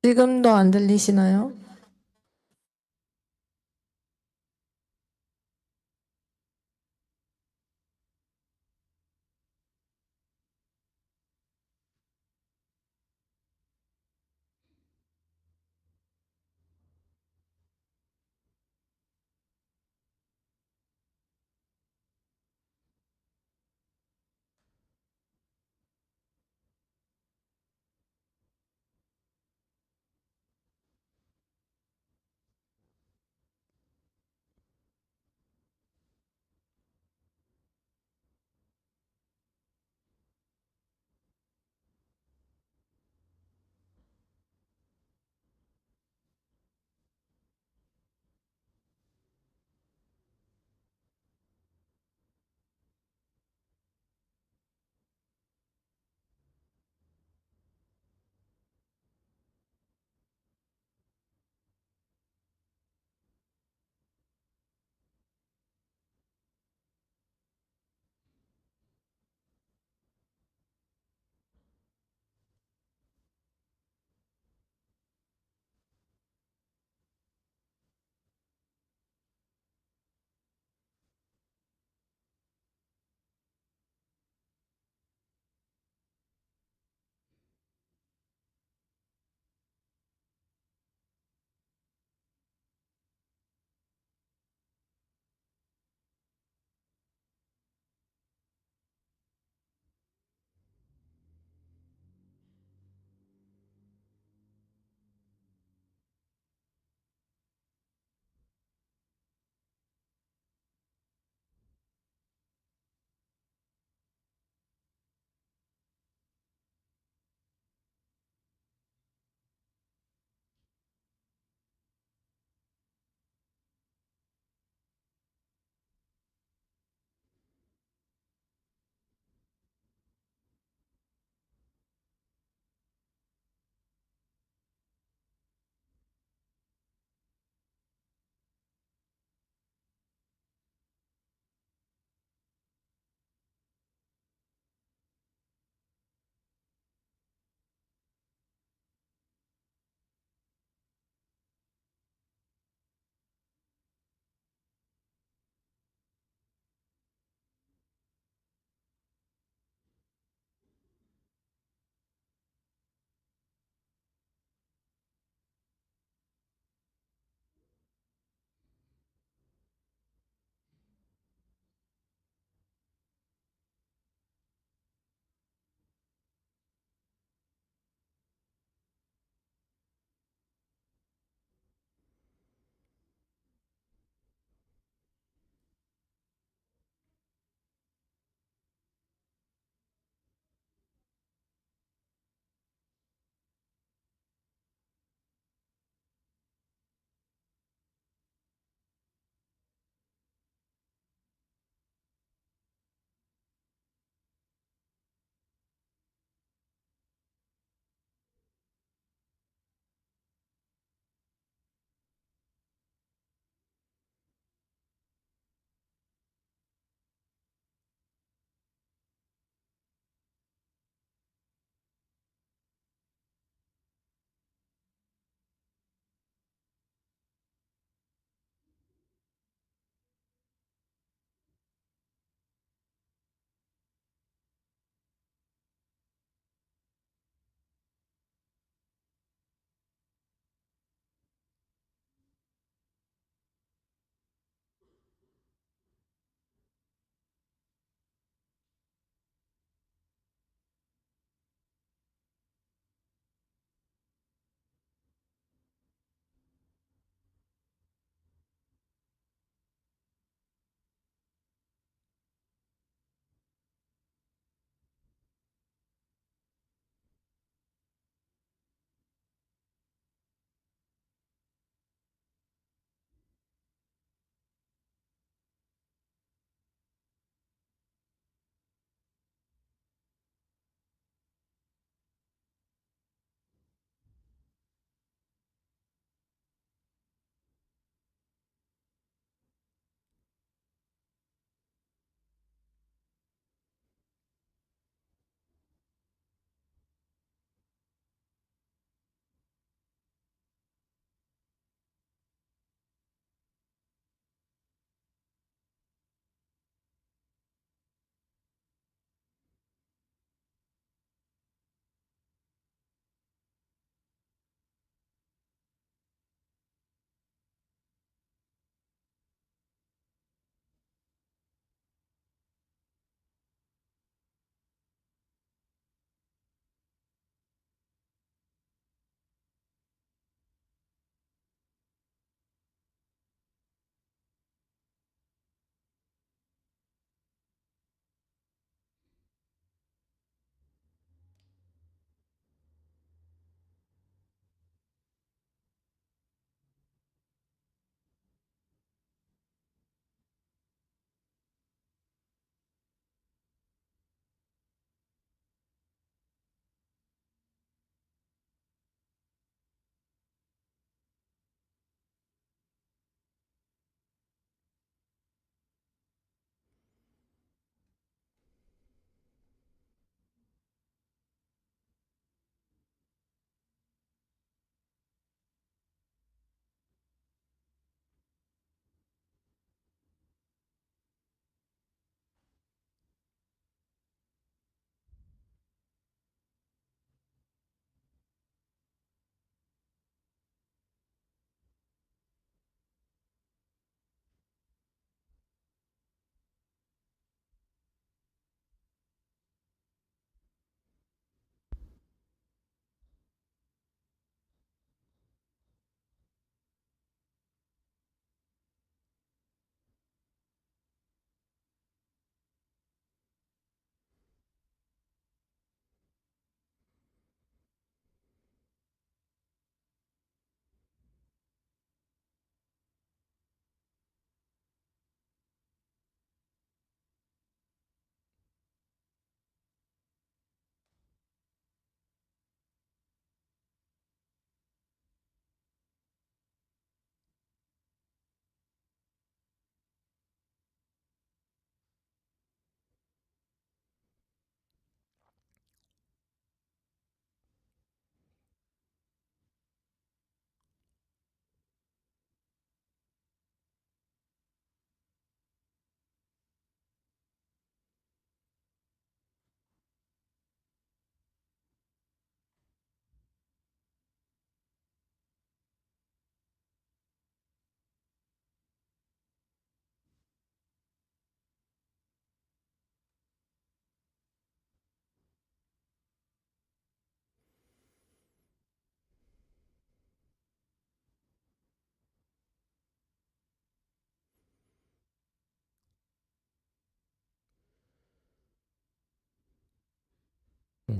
지금도 안 들리시나요?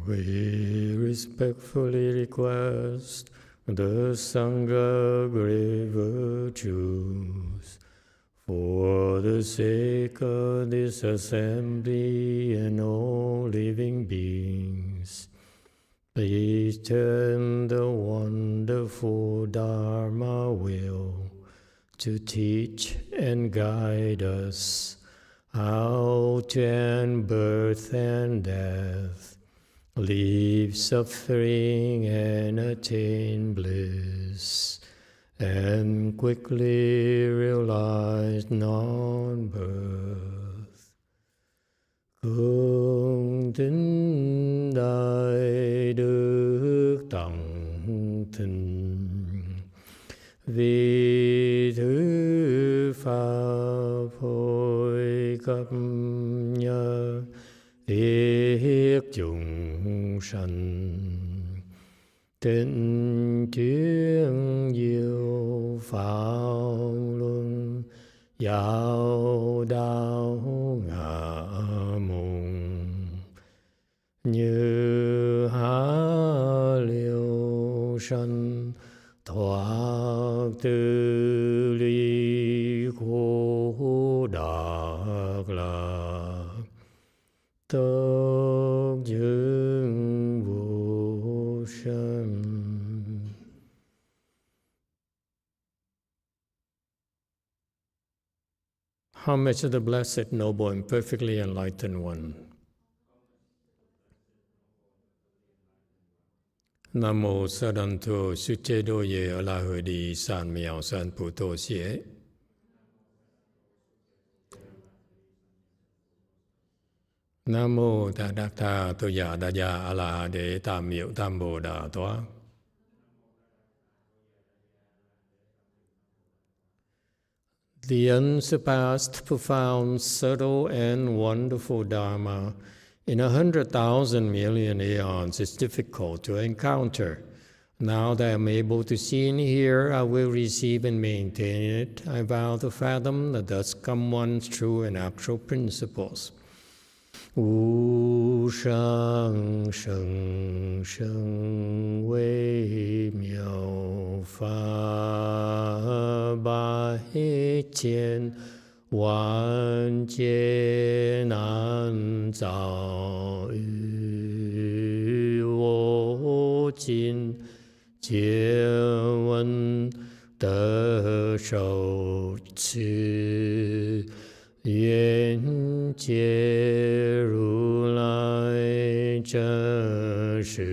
We respectfully request the Sangha great virtues for the sake of this assembly and all living beings. Please turn the wonderful Dharma wheel to teach and guide us how to end birth and death, leave suffering and attain bliss, and quickly realize non-birth. Cung kính đại đức tặng thinh, vì thứ pháp hội cấp nhờ thiết chúng sanh, tịnh chuyên diệu pháp luân, giáo đạo ngã mùng, như há liêu sanh thoát từ ly khổ đắc lạc, tốt dưỡng vô sanh. Homage to the Blessed, Noble, and Perfectly Enlightened One. Nam mô Sa Đan Thô Sư Chế Đô Ye A La Hời Đi San Miao San Pu Tô Xie. Nam mô Ta Đắc Tha Tô Dạ Đa Dạ A La Đế Tam Miệu Tam Bồ Đà Toa. The unsurpassed, profound, subtle, and wonderful Dharma in 100,000 million aeons is difficult to encounter. Now that I am able to see and hear, I will receive and maintain it. I vow to fathom the thus come one's true and actual principles. Wu shang sheng sheng wei miao fa bai qian wan jie nan zao yu wo jin jie wen de shou qi Yuan Jie Ru Lai Zhe Shi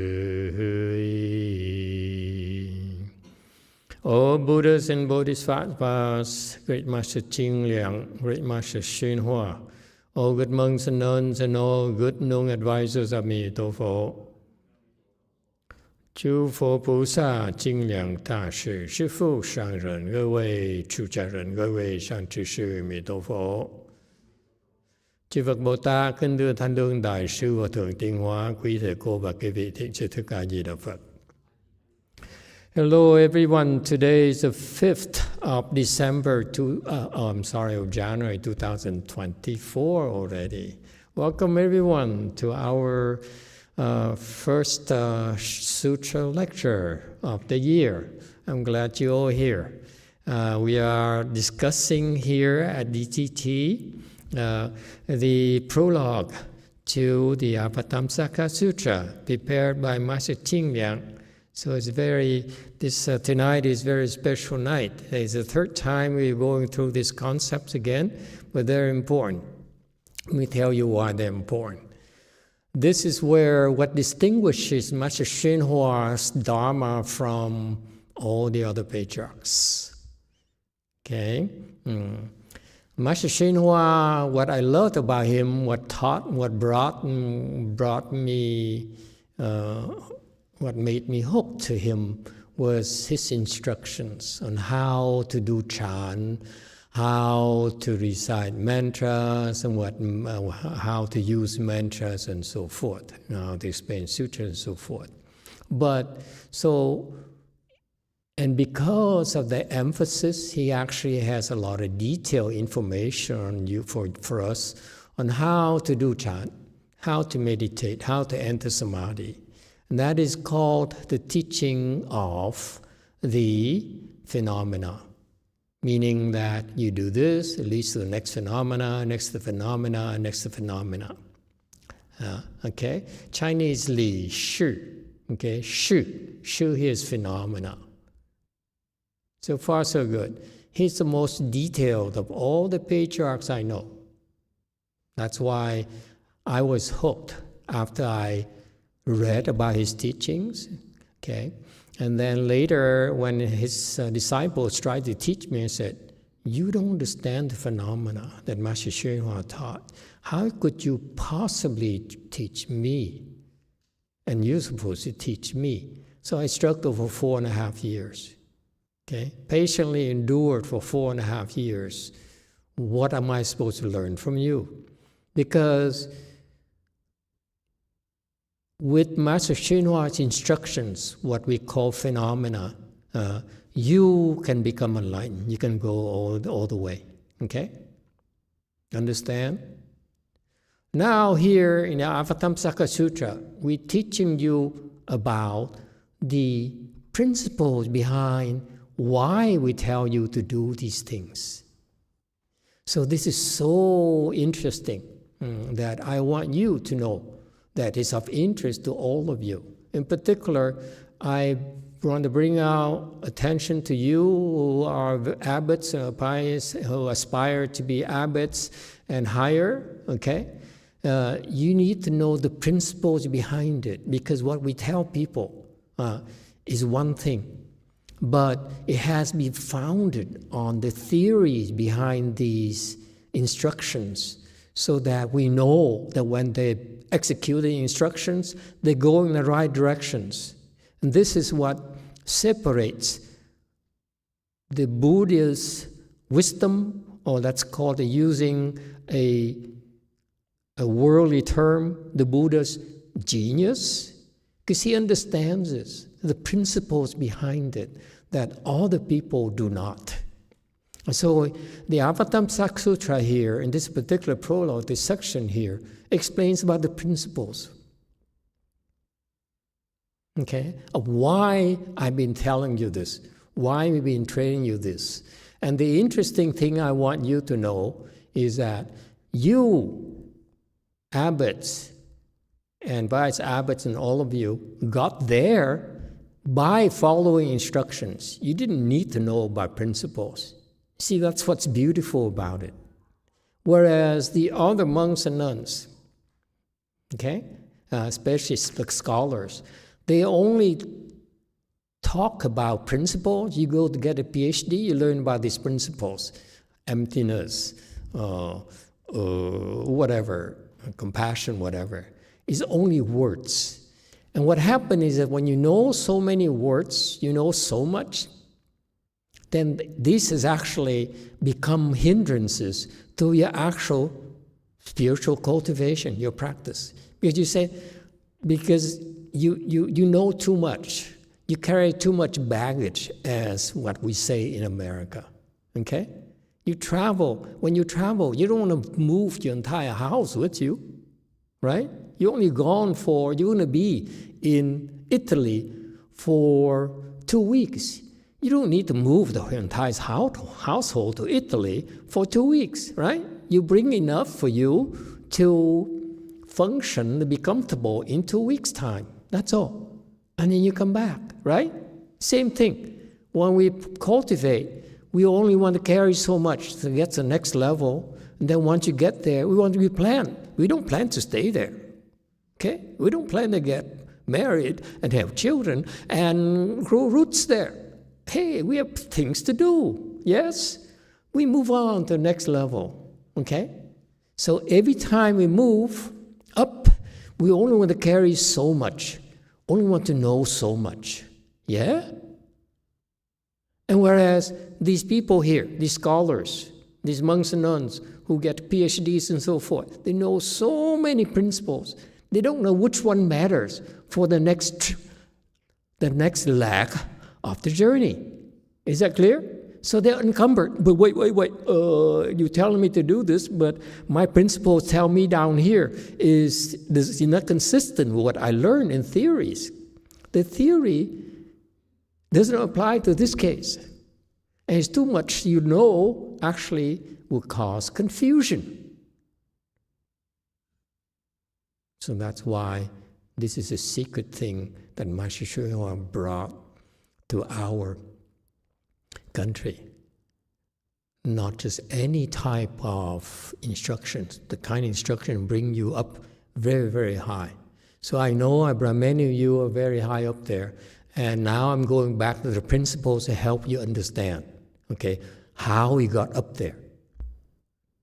Yi. O Buddhas and Bodhisattvas, Great Master Ching Liang, Great Master YongHua, all good monks and nuns, and all good known advisors of Emitofuo. 诸佛菩萨、精良大士、师父、上人、各位出家人、各位上智师、阿弥陀佛。Chư Phật Bồ Tát, kính thưa Thanh Lương Đại sư và Thượng Tiên Hóa, quý thầy cô và quý vị thiện sư Thích Ca Di Đà Phật. Hello everyone. Today is the 5th of January 2024 already. Welcome everyone to our first sutra lecture of the year. I'm glad you're all here. We are discussing here at DTT the prologue to the Avatamsaka Sutra prepared by Master Ching Liang. So it's tonight is a very special night. It's the third time we're going through these concepts again, but they're important. Let me tell you why they're important. This is where what distinguishes Master YongHua's Dharma from all the other patriarchs. Okay? Master YongHua, what I loved about him, what brought me, what made me hooked to him was his instructions on how to do chant, how to recite mantras, and how to use mantras and so forth, how to explain sutras and so forth. And because of the emphasis, he actually has a lot of detailed information for us on how to do chant, how to meditate, how to enter samadhi. And that is called the teaching of the phenomena. Meaning that you do this, it leads to the next phenomena, next to the phenomena, next to the phenomena. Okay? Chinese li, shi. Okay? Shi. Shi here is phenomena. So far, so good. He's the most detailed of all the patriarchs I know. That's why I was hooked after I read about his teachings. Okay? And then later, when his disciples tried to teach me, I said, you don't understand the phenomena that Master YongHua taught. How could you possibly teach me? And you're supposed to teach me. So I struggled for 4.5 years. Okay? Patiently endured for 4.5 years. What am I supposed to learn from you? Because with Master YongHua's instructions, what we call phenomena, you can become enlightened. You can go all the way. Okay? Understand? Now here in the Avatamsaka Sutra, we're teaching you about the principles behind why we tell you to do these things. So this is so interesting that I want you to know that is of interest to all of you. In particular, I want to bring out attention to you who are abbots, pious, who aspire to be abbots and higher, okay? You need to know the principles behind it, because what we tell people is one thing, but it has been founded on the theories behind these instructions, so that we know that when they execute the instructions, they go in the right directions. And this is what separates the Buddha's wisdom, or that's called using a worldly term, the Buddha's genius, because he understands this, the principles behind it, that other people do not. So the Avatamsaka Sutra here, in this particular prologue, this section here, explains about the principles, okay, of why I've been telling you this, why we've been training you this. And the interesting thing I want you to know is that you, abbots, and vice abbots and all of you, got there by following instructions. You didn't need to know about principles. See, that's what's beautiful about it. Whereas the other monks and nuns, okay, especially the scholars, they only talk about principles. You go to get a PhD, you learn about these principles, emptiness, whatever, compassion, whatever. It's only words. And what happens is that when you know so many words, you know so much, then this has actually become hindrances to your actual spiritual cultivation, your practice. Because you say, because you know too much. You carry too much baggage, as what we say in America, okay? You travel. When you travel, you don't want to move your entire house with you, right? You're only gone for, you're going to be in Italy for 2 weeks. You don't need to move the entire household to Italy for 2 weeks, right? You bring enough for you to function, to be comfortable in 2 weeks' time. That's all. And then you come back, right? Same thing. When we cultivate, we only want to carry so much to get to the next level. And then once you get there, we want to be planned. We don't plan to stay there, okay? We don't plan to get married and have children and grow roots there. Hey, we have things to do, yes? We move on to the next level, okay? So every time we move up, we only want to carry so much, only want to know so much, yeah? And whereas these people here, these scholars, these monks and nuns who get PhDs and so forth, they know so many principles. They don't know which one matters for the next leg of the journey. Is that clear? So they're encumbered. But wait. You're telling me to do this, but my principles tell me down here is not consistent with what I learned in theories. The theory doesn't apply to this case. And it's too much actually will cause confusion. So that's why this is a secret thing that Master YongHua brought to our country. Not just any type of instructions. The kind of instruction bring you up very, very high. So I know many of you are very high up there, and now I'm going back to the principles to help you understand, okay, how we got up there.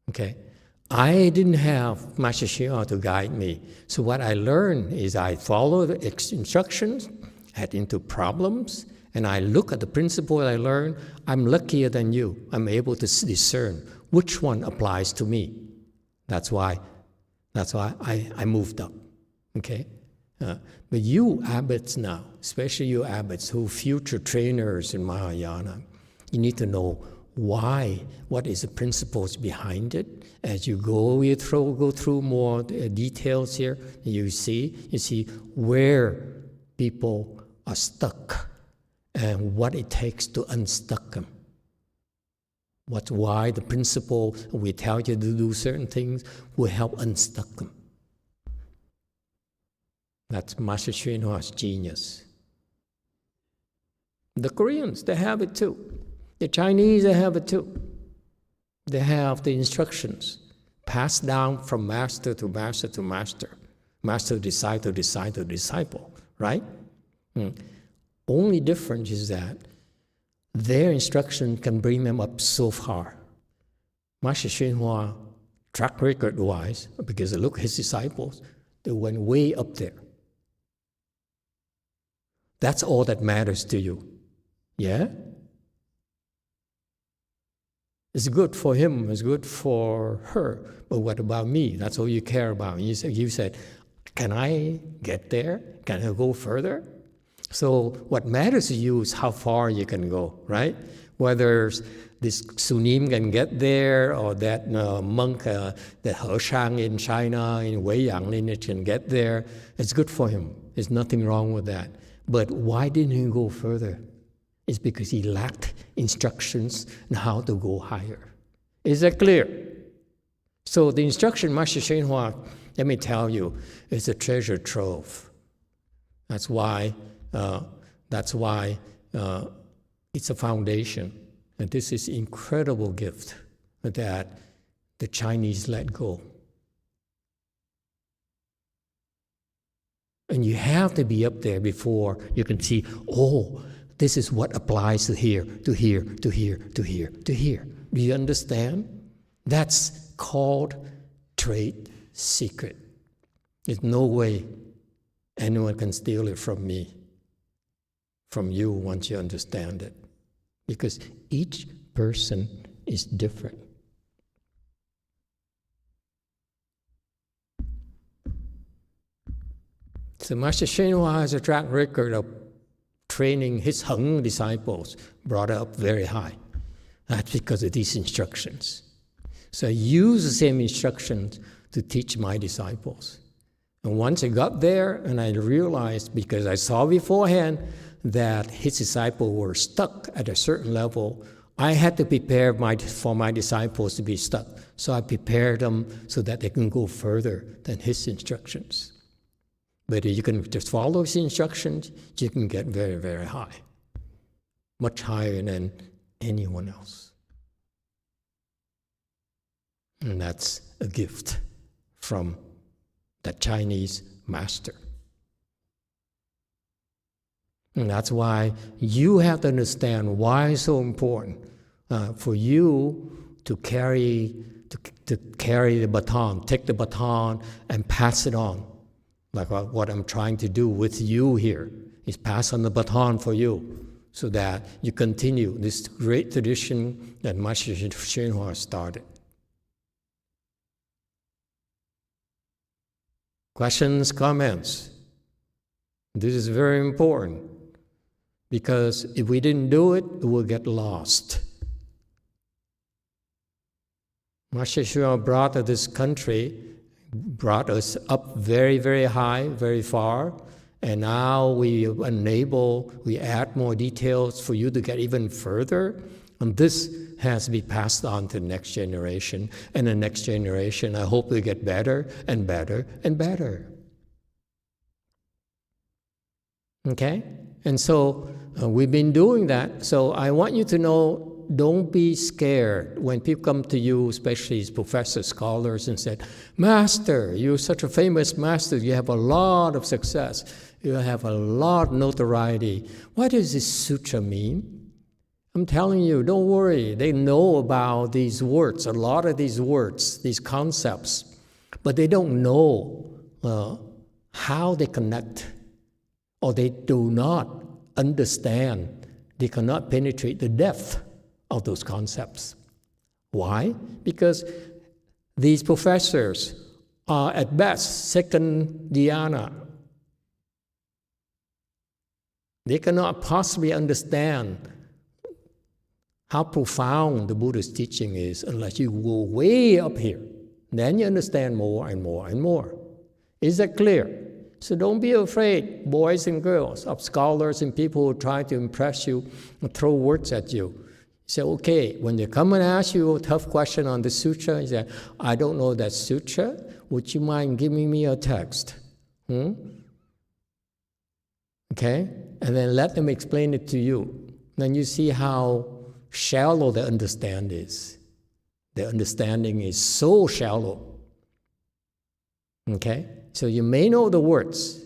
Okay, I didn't have Master YongHua to guide me. So what I learned is I follow the instructions, head into problems, and I look at the principle I learned. I'm luckier than you. I'm able to discern which one applies to me. That's why I moved up. Okay, but you abbots now, especially you abbots who future trainers in Mahayana, you need to know why, what is the principles behind it. As you go through more details here, you see where people are stuck and what it takes to unstuck them. Why the principle we tell you to do certain things will help unstuck them. That's Master YongHua's genius. The Koreans, they have it too. The Chinese, they have it too. They have the instructions passed down from master to master to master, master to disciple, disciple to disciple, right? Only difference is that their instruction can bring them up so far. Master YongHua, track record-wise, because look at his disciples, they went way up there. That's all that matters to you. Yeah? It's good for him, it's good for her, but what about me? That's all you care about. You said, can I get there? Can I go further? So what matters to you is how far you can go, right? Whether this Sunim can get there, or that monk, that Heshang in China, in Weiyang lineage can get there, it's good for him. There's nothing wrong with that. But why didn't he go further? It's because he lacked instructions on how to go higher. Is that clear? So the instruction, Master YongHua, let me tell you, is a treasure trove. That's why it's a foundation. And this is incredible gift that the Chinese let go. And you have to be up there before you can see, oh, this is what applies to here, to here, to here, to here, to here. Do you understand? That's called trade secret. There's no way anyone can steal it from me, from you, once you understand it. Because each person is different. So Master YongHua has a track record of training his Heng disciples, brought up very high. That's because of these instructions. So I use the same instructions to teach my disciples. And once I got there, and I realized, because I saw beforehand that his disciples were stuck at a certain level, I had to prepare for my disciples to be stuck. So I prepared them so that they can go further than his instructions. But if you can just follow his instructions, you can get very, very high. Much higher than anyone else. And that's a gift from the Chinese master. And that's why you have to understand why it's so important for you to carry the baton, take the baton and pass it on. Like what I'm trying to do with you here is pass on the baton for you so that you continue this great tradition that Master YongHua started. Questions, comments? This is very important because if we didn't do it, it will get lost. Master Shua brought this country, brought us up very, very high, very far, and now we add more details for you to get even further, and this has to be passed on to the next generation, and the next generation, I hope we get better and better and better. Okay? And so we've been doing that, so I want you to know, don't be scared when people come to you, especially as professors, scholars, and said, Master, you're such a famous master, you have a lot of success, you have a lot of notoriety. What does this sutra mean? I'm telling you, don't worry, they know about these words, a lot of these words, these concepts, but they don't know how they connect, or they do not understand, they cannot penetrate the depth of those concepts. Why? Because these professors are at best second dhyana. They cannot possibly understand how profound the Buddha's teaching is unless you go way up here. Then you understand more and more and more. Is that clear? So don't be afraid, boys and girls, of scholars and people who try to impress you and throw words at you. Say, okay, when they come and ask you a tough question on the sutra, you say, I don't know that sutra. Would you mind giving me a text? Okay? And then let them explain it to you. Then you see how shallow the understanding is. The understanding is so shallow. Okay? So you may know the words,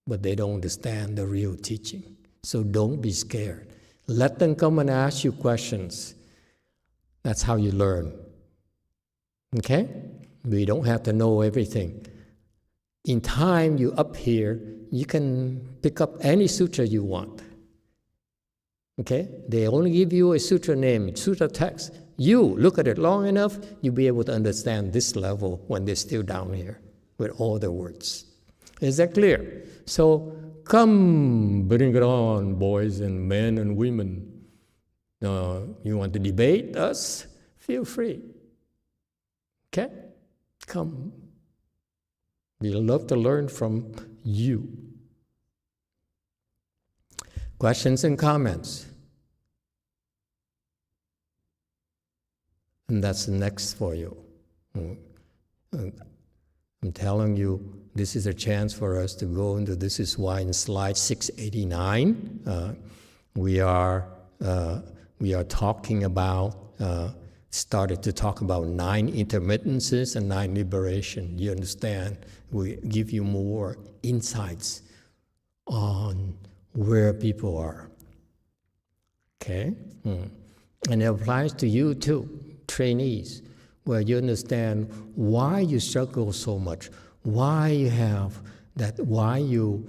but they don't understand the real teaching. So don't be scared. Let them come and ask you questions. That's how you learn. Okay? We don't have to know everything. In time, you up here, you can pick up any sutra you want. Okay? They only give you a sutra name, sutra text. You look at it long enough, you'll be able to understand this level when they're still down here with all the words. Is that clear? So, come, bring it on, boys and men and women. You want to debate us? Feel free. Okay? Come. We love to learn from you. Questions and comments? And that's the next for you. I'm telling you, this is a chance for us to go into, this is why in slide 689, we are talking about, started to talk about 9 intermittences and 9 liberation. You understand? We give you more insights on where people are. Okay? And it applies to you too, trainees, where you understand why you struggle so much, why you have that, why your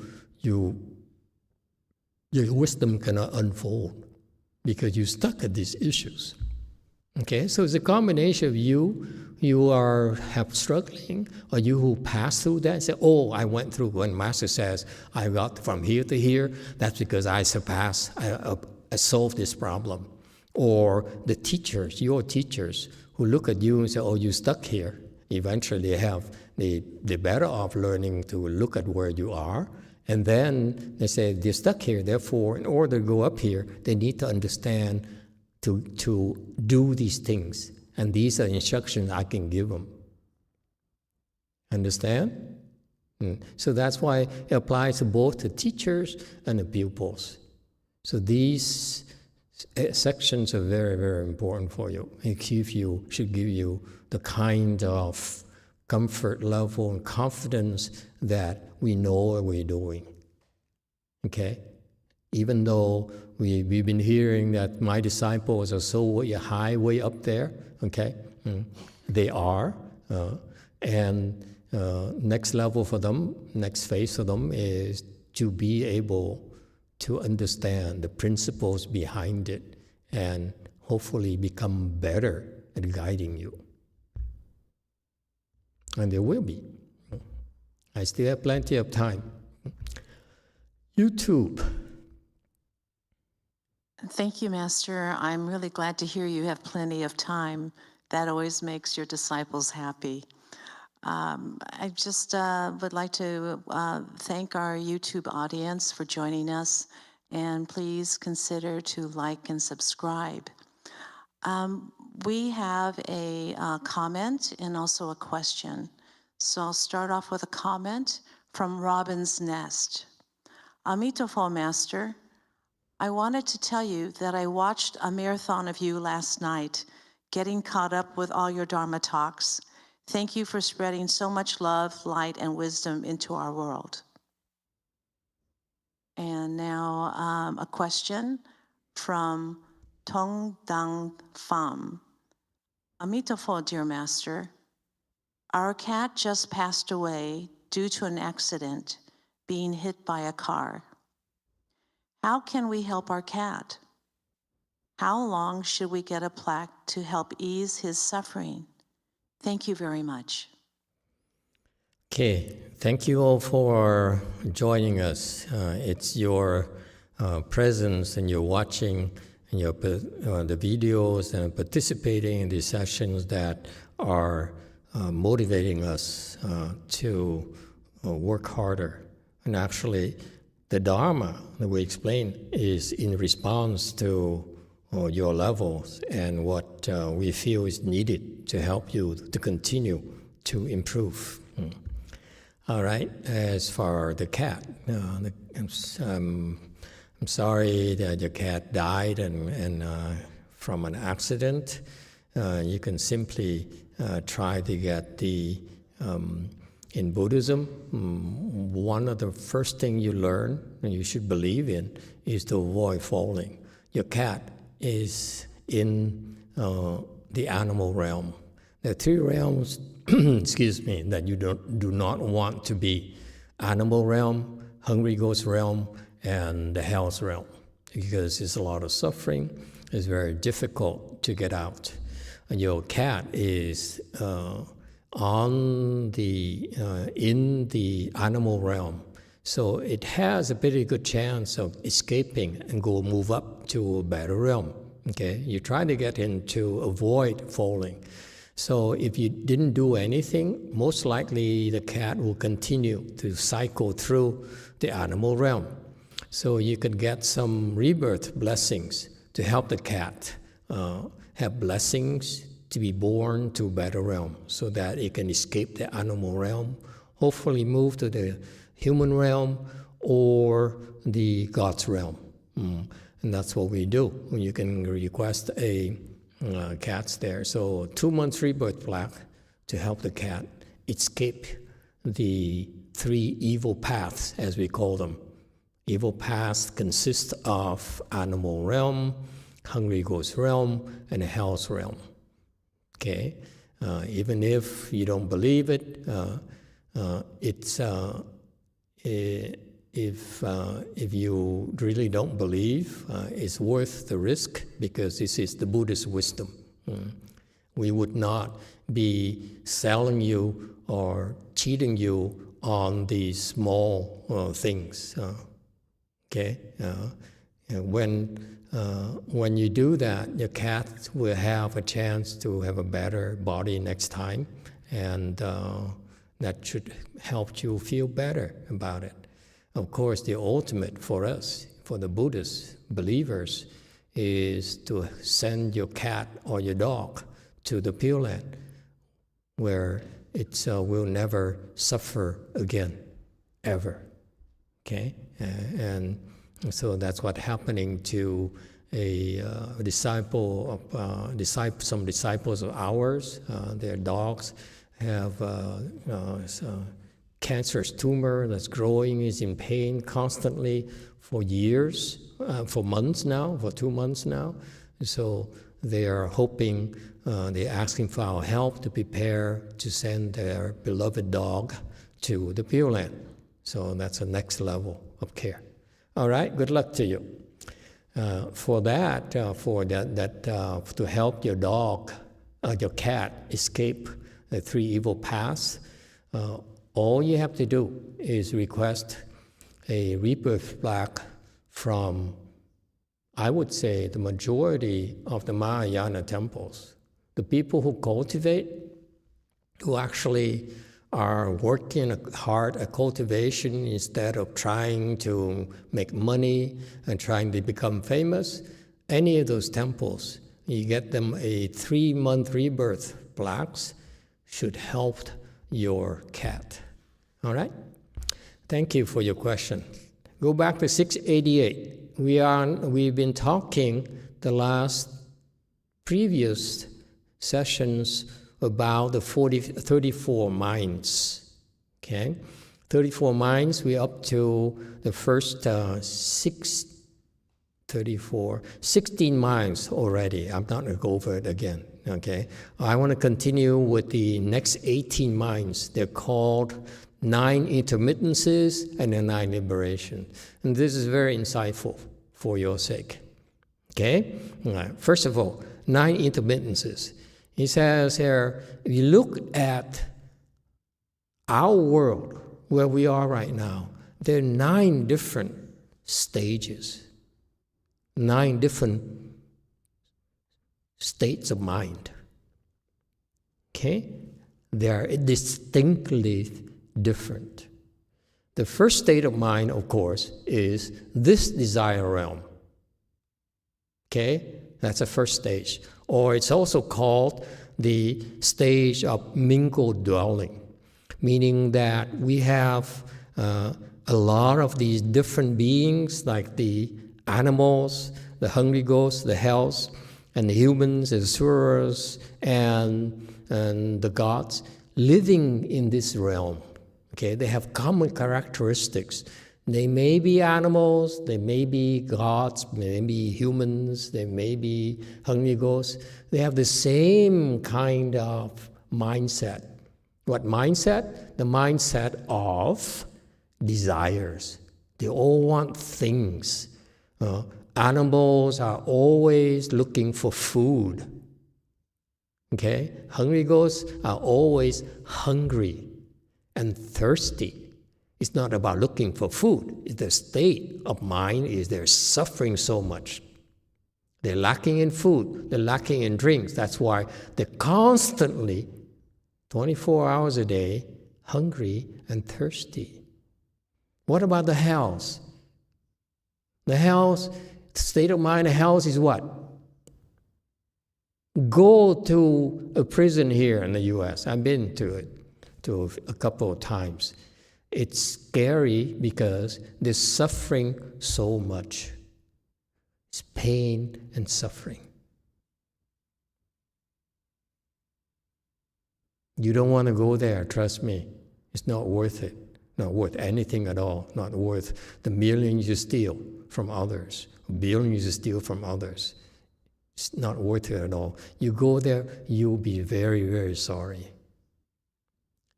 wisdom cannot unfold, because you're stuck at these issues. Okay, so it's a combination of you have struggling, or you who pass through that and say, oh, I went through, when Master says, I got from here to here, that's because I surpassed, I solved this problem. Or the teachers, your teachers, who look at you and say, oh, you're stuck here. Eventually they're better off learning to look at where you are. And then they say, they're stuck here, therefore, in order to go up here, they need to understand to do these things. And these are instructions I can give them. Understand? So that's why it applies to both the teachers and the pupils. So these sections are very, very important for you. It should give you the kind of comfort level and confidence that we know what we're doing. Okay? Even though we've been hearing that my disciples are so high, way up there, okay? They are. And next level for them, next phase for them is to be able to understand the principles behind it and hopefully become better at guiding you. And there will be. I still have plenty of time. YouTube. Thank you, Master. I'm really glad to hear you have plenty of time That always makes your disciples happy. I just would like to thank our YouTube audience for joining us, and please consider to like and subscribe. We have a comment and also a question. So I'll start off with a comment from Robin's Nest. Emitofuo, Master, I wanted to tell you that I watched a marathon of you last night, getting caught up with all your Dharma talks. Thank you for spreading so much love, light, and wisdom into our world. And now a question from Tong Dang Pham. Emitofuo, dear Master, our cat just passed away due to an accident, being hit by a car. How can we help our cat? How long should we get a plaque to help ease his suffering? Thank you very much. Okay, thank you all for joining us. It's your presence and your watching and your the videos and participating in these sessions that are motivating us to work harder. And actually, the Dharma that we explain is in response to your levels and what we feel is needed to help you to continue to improve. All right, as for the cat, I'm sorry that your cat died and from an accident. You can simply try to get the in Buddhism, one of the first things you learn and you should believe in is to avoid falling. Your cat is in the animal realm. There are three realms, excuse me, that you do not want to be: animal realm, hungry ghost realm, and the hell's realm, because it's a lot of suffering. It's very difficult to get out. And your cat is in the animal realm, so it has a pretty good chance of escaping and move up to a better realm. Okay, you try to get in to avoid falling. So if you didn't do anything, most likely the cat will continue to cycle through the animal realm. So you could get some rebirth blessings to help the cat have blessings to be born to a better realm so that it can escape the animal realm, hopefully move to the human realm or the God's realm. And that's what we do. You can request a cat's there. So 2 months rebirth plaque to help the cat escape the three evil paths, as we call them. Evil paths consist of animal realm, hungry ghost realm, and hell's realm. Okay, even if you don't believe it, if you really don't believe, it's worth the risk, because this is the Buddhist wisdom. We would not be selling you or cheating you on these small things. Okay, and when you do that, your cat will have a chance to have a better body next time, and that should help you feel better about it. Of course, the ultimate for us, for the Buddhist believers, is to send your cat or your dog to the Pure Land, where it will never suffer again, ever. Okay, and so that's what's happening to a disciple of some disciples of ours. Their dogs have cancerous tumor that's growing, is in pain constantly for years, for months now, for 2 months now. So they are hoping, they're asking for our help to prepare to send their beloved dog to the Pure Land. So that's the next level of care. All right, good luck to you. To help your dog, your cat escape the three evil paths, all you have to do is request a rebirth plaque from, I would say, the majority of the Mahayana temples. The people who cultivate, who actually are working hard at cultivation instead of trying to make money and trying to become famous, any of those temples, you get them a 3-month rebirth blocks, should help your cat. All right? Thank you for your question. Go back to 688. We've been talking the last previous sessions about the 34 minds. Okay? 34 minds, we're up to the first 16 minds already. I'm not going to go over it again. Okay? I want to continue with the next 18 minds. They're called 9 intermittences and the 9 liberation. And this is very insightful for your sake. Okay? All right. First of all, 9 intermittences. He says here, if you look at our world, where we are right now, there are 9 different stages, 9 different states of mind. Okay? They are distinctly different. The first state of mind, of course, is this desire realm. Okay? That's the first stage. Or it's also called the stage of mingled dwelling, meaning that we have a lot of these different beings, like the animals, the hungry ghosts, the hells, and the humans, the asuras, and the gods, living in this realm. Okay, they have common characteristics. They may be animals, they may be gods, they may be humans, they may be hungry ghosts. They have the same kind of mindset. What mindset? The mindset of desires. They all want things. Animals are always looking for food. Okay? Hungry ghosts are always hungry and thirsty. It's not about looking for food. It's the state of mind is they're suffering so much. They're lacking in food. They're lacking in drinks. That's why they're constantly, 24 hours a day, hungry and thirsty. What about the hells? The hells, the state of mind of hells is what? Go to a prison here in the U.S. I've been to it a couple of times. It's scary because they're suffering so much. It's pain and suffering. You don't want to go there, trust me. It's not worth it. Not worth anything at all. Not worth the millions you steal from others, billions you steal from others. It's not worth it at all. You go there, you'll be very, very sorry.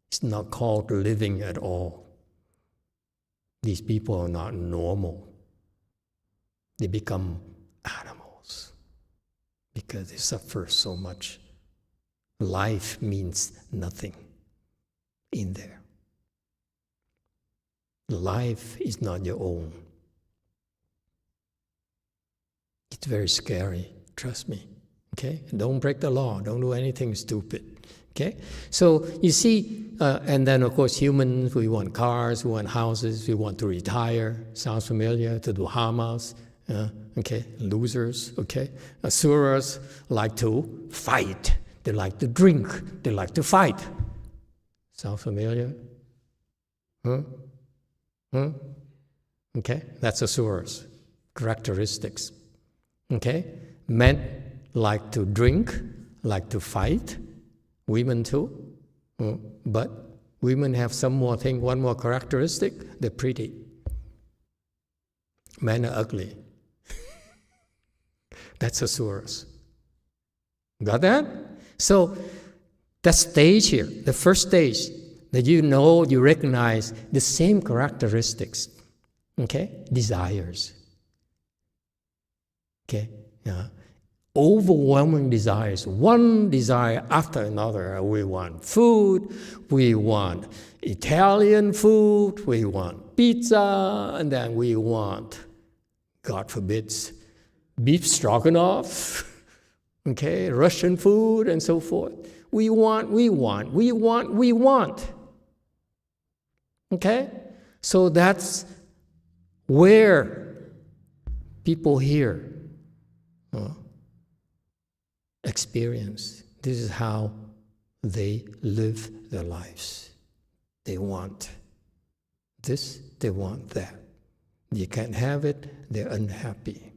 It's not called living at all. These people are not normal. They become animals because they suffer so much. Life means nothing in there. Life is not your own. It's very scary, trust me. Okay? Don't break the law. Don't do anything stupid. Okay? So you see, and then of course humans, we want cars, we want houses, we want to retire. Sounds familiar? To do Dharmas. Okay? Losers. Okay? Asuras like to fight. They like to drink. They like to fight. Sound familiar? Okay? That's Asuras. Characteristics. Okay? Men like to drink, like to fight. Women too. But women have one more characteristic. They're pretty. Men are ugly. That's Asuras. Got that? So that stage here, the first stage, that you recognize the same characteristics. Okay? Desires. Okay? Yeah. Overwhelming desires, one desire after another. We want food, we want Italian food, we want pizza, and then we want, God forbids, beef stroganoff, Okay, Russian food and so forth. We want. Okay? So that's where people here experience. This is how they live their lives. They want this, they want that. You can't have it, they're unhappy.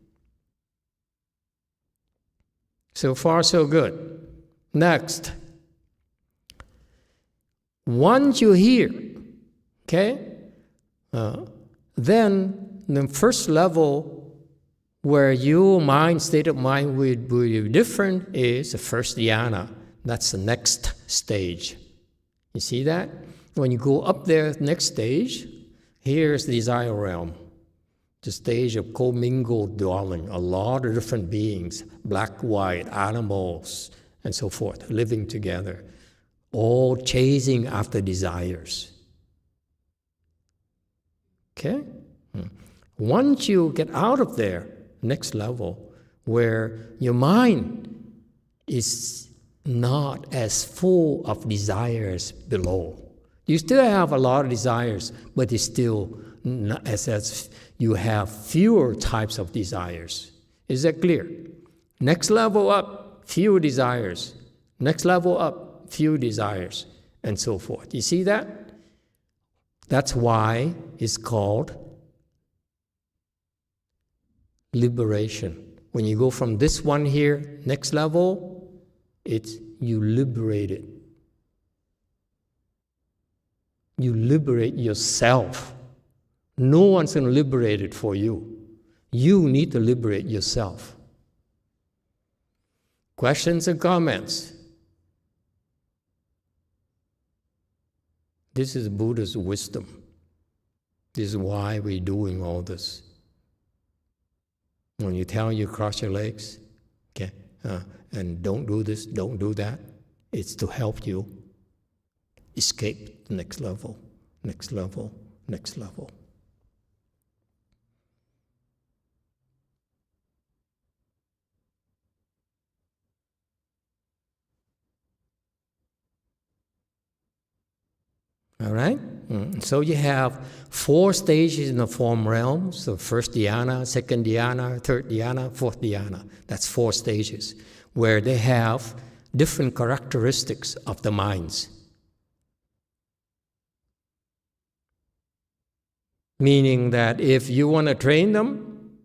So far, so good. Next. Once you're here, okay, then the first level where your mind, state of mind will be different is the first dhyana. That's the next stage. You see that? When you go up there, next stage, here's the desire realm. The stage of commingled dwelling, a lot of different beings, black, white, animals, and so forth, living together, all chasing after desires. Okay? Once you get out of there, next level, where your mind is not as full of desires below. You still have a lot of desires, but it's still not as you have fewer types of desires. Is that clear? Next level up, fewer desires. Next level up, few desires, and so forth. You see that? That's why it's called liberation. When you go from this one here, next level, it's you liberate it. You liberate yourself. No one's going to liberate it for you. You need to liberate yourself. Questions and comments? This is Buddha's wisdom. This is why we're doing all this. When you tell you cross your legs, okay, and don't do this, don't do that, it's to help you escape the next level, next level, next level. All right? So you have 4 stages in the form realm. So first dhyana, second dhyana, third dhyana, fourth dhyana. That's 4 stages where they have different characteristics of the minds. Meaning that if you want to train them,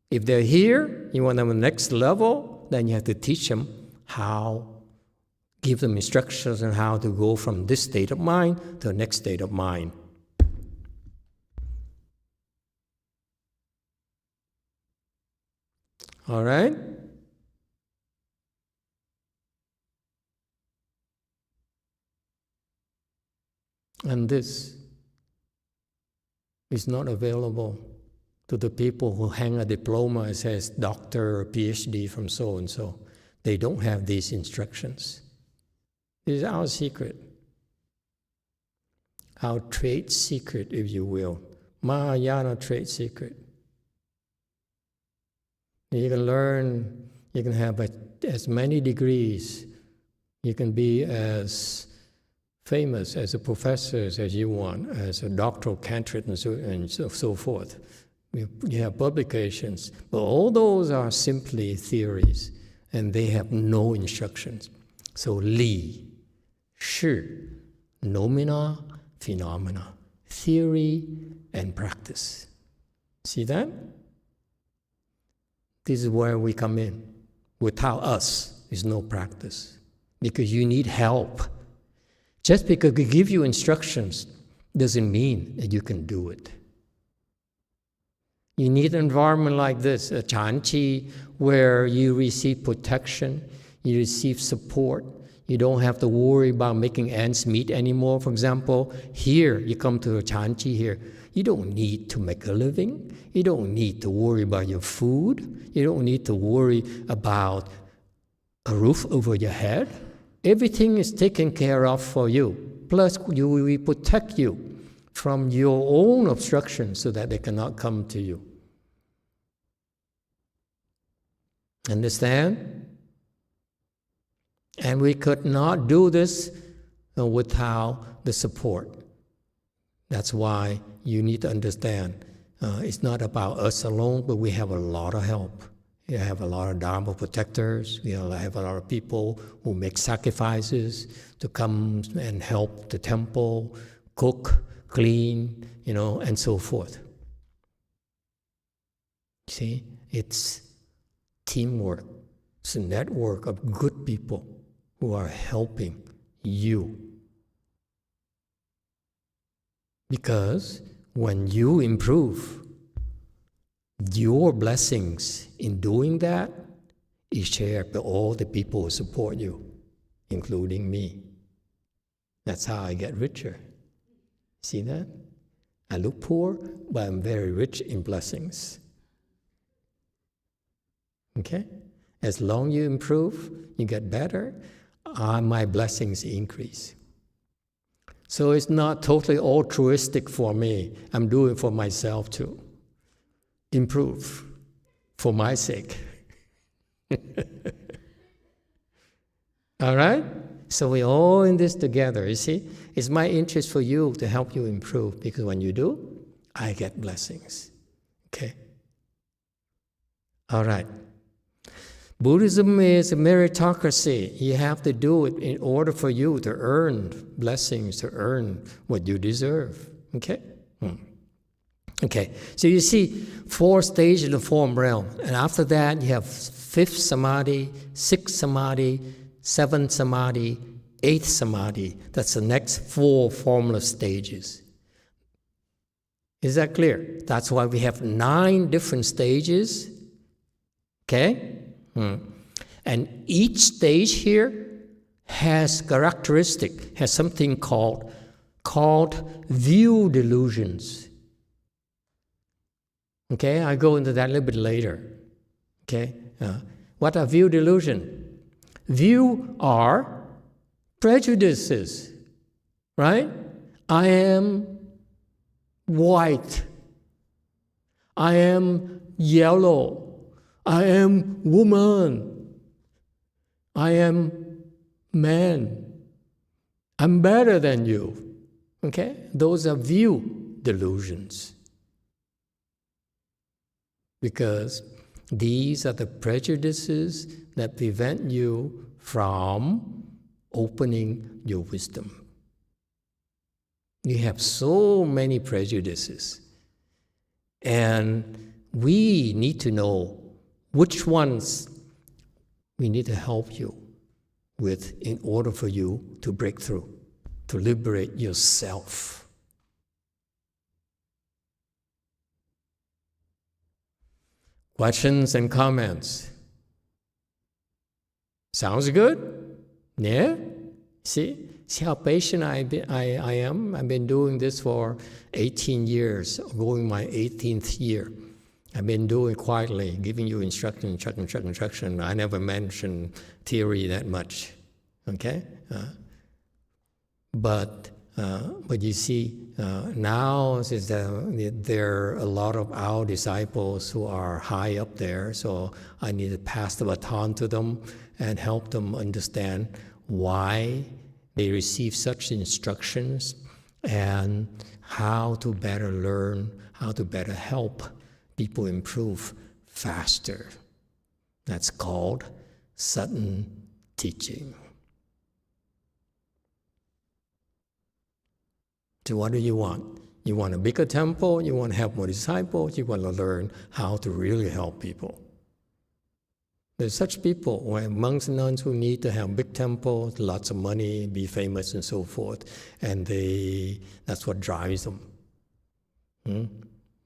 if they're here, you want them on the next level, then you have to teach them how, give them instructions on how to go from this state of mind to the next state of mind. All right? And this is not available to the people who hang a diploma and says doctor or PhD from so and so. They don't have these instructions. This is our secret. Our trade secret, if you will. Mahayana trade secret. You can learn, you can have as many degrees, you can be as famous as a professor as you want, as a doctoral candidate and so forth. You have publications, but all those are simply theories, and they have no instructions. So Li, Shi, nomina, phenomena, theory and practice. See that? This is where we come in. Without us, there's no practice. Because you need help. Just because we give you instructions doesn't mean that you can do it. You need an environment like this, a chanchi, where you receive protection, you receive support. You don't have to worry about making ends meet anymore. For example, here, you come to a chanchi here, you don't need to make a living. You don't need to worry about your food. You don't need to worry about a roof over your head. Everything is taken care of for you. Plus, we protect you from your own obstructions so that they cannot come to you. Understand? And we could not do this without the support. That's why you need to understand it's not about us alone, but we have a lot of help. We have a lot of Dharma protectors. We have a lot of people who make sacrifices to come and help the temple, cook, clean, and so forth. See, it's teamwork. It's a network of good people who are helping you. Because when you improve, your blessings in doing that is shared by all the people who support you, including me. That's how I get richer. See that? I look poor, but I'm very rich in blessings. Okay? As long as you improve, you get better, my blessings increase. So it's not totally altruistic for me. I'm doing it for myself too. Improve for my sake. All right? So we're all in this together, you see? It's my interest for you to help you improve, because when you do, I get blessings. Okay? All right. Buddhism is a meritocracy. You have to do it in order for you to earn blessings, to earn what you deserve. Okay? Okay, so you see 4 stages in the form realm. And after that, you have 5th samadhi, 6th samadhi, 7th samadhi, 8th samadhi. That's the next 4 formless stages. Is that clear? That's why we have 9 different stages. Okay? And each stage here has characteristic, has something called view delusions. Okay, I'll go into that a little bit later. Okay, what are view delusion? View are prejudices, right? I am white. I am yellow. I am woman. I am man. I'm better than you. Okay? Those are view delusions. Because these are the prejudices that prevent you from opening your wisdom. You have so many prejudices. And we need to know which ones we need to help you with in order for you to break through, to liberate yourself. Questions and comments? Sounds good? Yeah? See how patient I am? I've been doing this for 18 years, going my 18th year. I've been doing quietly, giving you instruction. I never mention theory that much, okay? But you see, now since there are a lot of our disciples who are high up there, so I need to pass the baton to them and help them understand why they receive such instructions and how to better learn, how to better help people improve faster. That's called sudden teaching. So what do you want? You want a bigger temple? You want to help more disciples? You want to learn how to really help people? There's such people, monks and nuns, who need to have big temples, lots of money, be famous and so forth, and that's what drives them.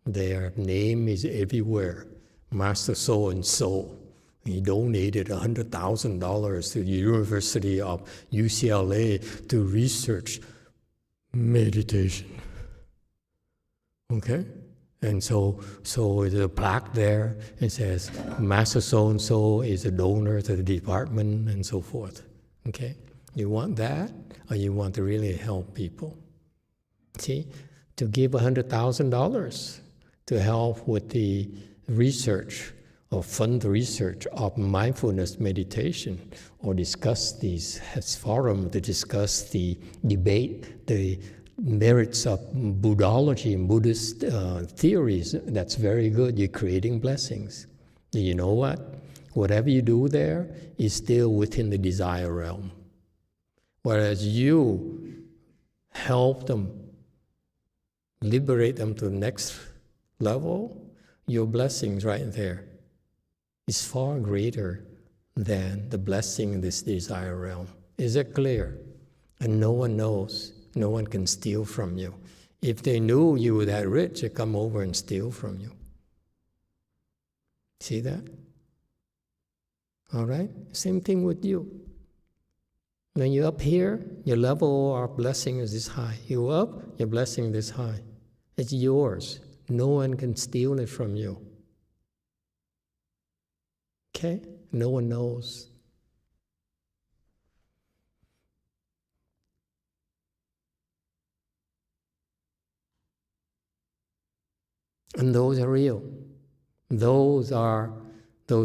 Their name is everywhere. Master so-and-so. He donated $100,000 to the University of UCLA to research meditation. Okay? And so there's a plaque there. It says, Master so-and-so is a donor to the department and so forth. Okay? You want that? Or you want to really help people? See? To give $100,000 to help with the research or fund research of mindfulness meditation, or discuss these, has forum to discuss the debate, the merits of Buddhology and Buddhist theories, that's very good. You're creating blessings. You know what? Whatever you do there is still within the desire realm. Whereas you help them, liberate them to the next level, your blessings right there is far greater than the blessing in this desire realm. Is it clear? And no one knows. No one can steal from you. If they knew you were that rich, they'd come over and steal from you. See that? All right? Same thing with you. When you're up here, your level of blessing is this high. You're up, your blessing is this high. It's yours. No one can steal it from you. Okay? No one knows. And those are real. Those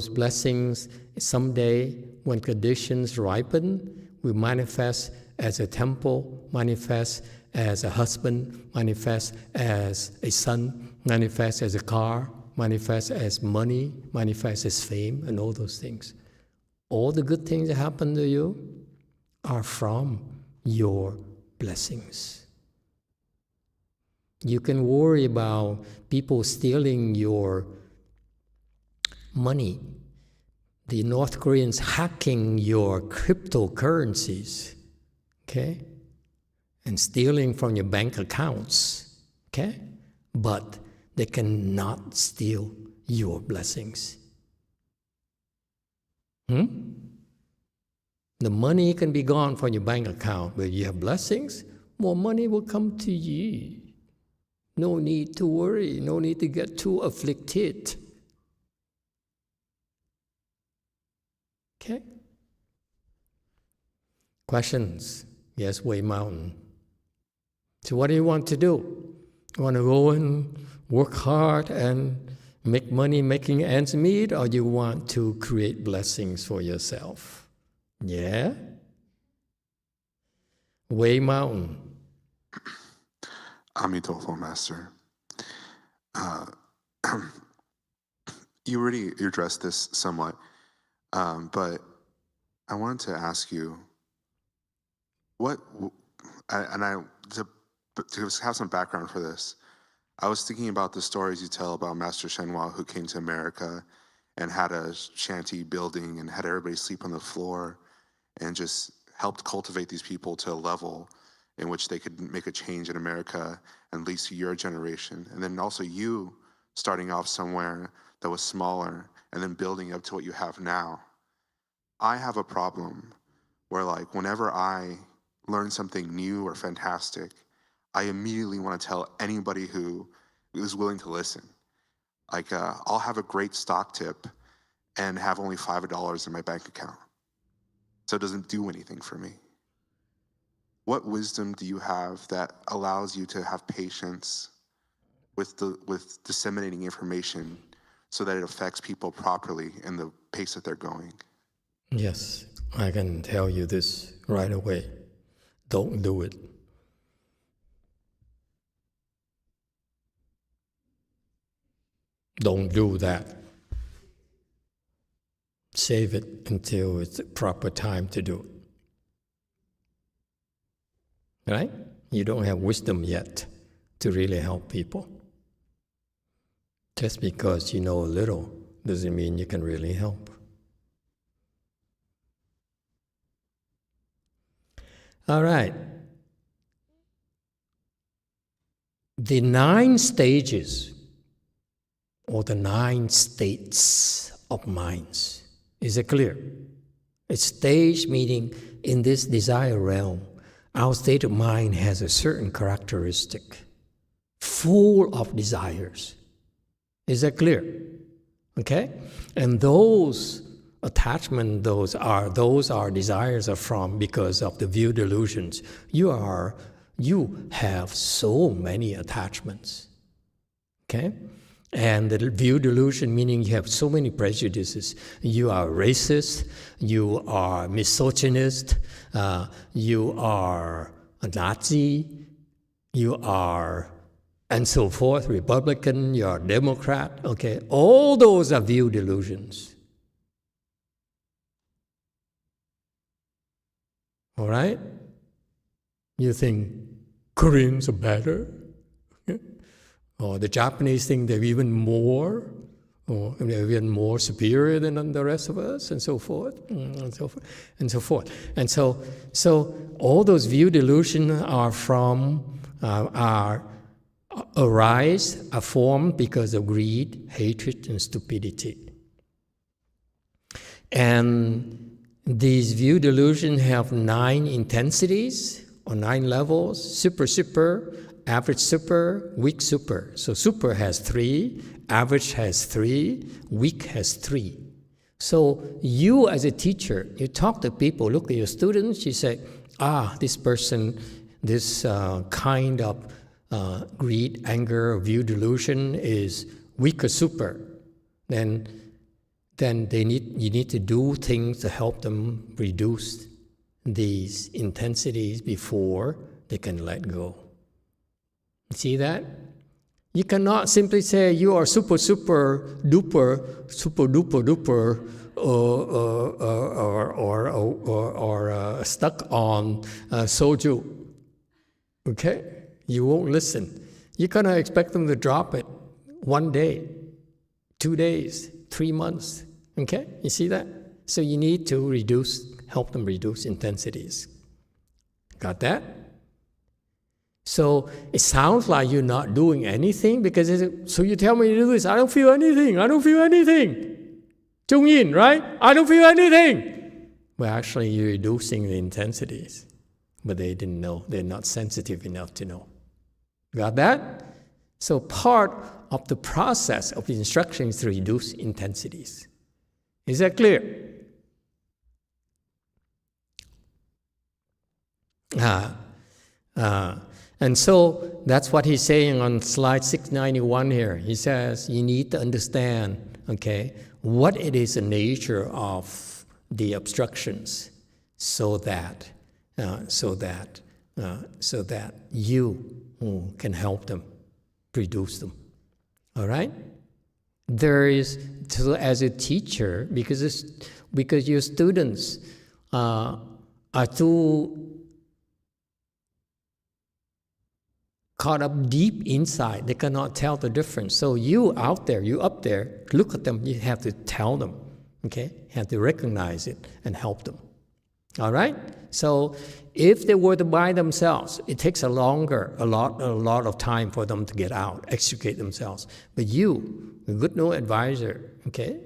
blessings, someday when conditions ripen, will manifest as a temple, manifest as a husband, manifest as a son, manifest as a car, manifest as money, manifest as fame, and all those things. All the good things that happen to you are from your blessings. You can worry about people stealing your money, the North Koreans hacking your cryptocurrencies, okay? And stealing from your bank accounts, okay? But they cannot steal your blessings. The money can be gone from your bank account, but you have blessings, more money will come to you. No need to worry, no need to get too afflicted. Okay? Questions? Yes, Way Mountain. So what do you want to do? You want to go and work hard and make money making ends meet, or you want to create blessings for yourself? Yeah? Way Mountain. Emitofuo, Master. You already addressed this somewhat, but I wanted to ask you, to have some background for this, I was thinking about the stories you tell about Master Shenhua, who came to America and had a shanty building and had everybody sleep on the floor and just helped cultivate these people to a level in which they could make a change in America and at least your generation. And then also you starting off somewhere that was smaller and then building up to what you have now. I have a problem where, like, whenever I learn something new or fantastic, I immediately want to tell anybody who is willing to listen. Like, I'll have a great stock tip and have only $5 in my bank account. So it doesn't do anything for me. What wisdom do you have that allows you to have patience with disseminating information so that it affects people properly in the pace that they're going? Yes, I can tell you this right away. Don't do it. Don't do that. Save it until it's the proper time to do it. Right? You don't have wisdom yet to really help people. Just because you know a little doesn't mean you can really help. All right. The 9 stages or the 9 states of minds. Is it clear? A stage meaning in this desire realm, our state of mind has a certain characteristic, full of desires. Is that clear? Okay? And those attachment, those are desires are from because of the view delusions. You have so many attachments. Okay? And the view delusion, meaning you have so many prejudices. You are racist, you are misogynist, you are a Nazi, you are, and so forth, Republican, you are Democrat, okay? All those are view delusions. All right? You think Koreans are better? Or the Japanese think they're even more, or they're even more superior than the rest of us, and so forth, and so forth, and so forth. And so all those view delusions are formed because of greed, hatred, and stupidity. And these view delusions have 9 intensities, or 9 levels: super, average super, weak super. So super has 3, average has 3, weak has 3. So you as a teacher, you talk to people, look at your students, you say, this person, this kind of greed, anger, view delusion is weak or super. Then you need to do things to help them reduce these intensities before they can let go. See that? You cannot simply say you are super duper, or stuck on soju. Okay? You won't listen. You cannot expect them to drop it 1 day, 2 days, 3 months. Okay? You see that? So you need to help them reduce intensities. Got that? So it sounds like you're not doing anything because so you tell me to do this. I don't feel anything. I don't feel anything. Chung Yin, right? I don't feel anything. Well, actually, you're reducing the intensities, but they didn't know. They're not sensitive enough to know. Got that? So part of the process of the instruction is to reduce intensities. Is that clear? And so that's what he's saying on slide 691 here. He says you need to understand, okay, what it is the nature of the obstructions, so that you can help them reduce them. All right? There is, so as a teacher, because your students are too caught up deep inside, they cannot tell the difference. So you up there, look at them, you have to tell them, okay? You have to recognize it and help them. All right? So if they were to by themselves, it takes a lot of time for them to get out, extricate themselves. But you, a good no advisor, okay,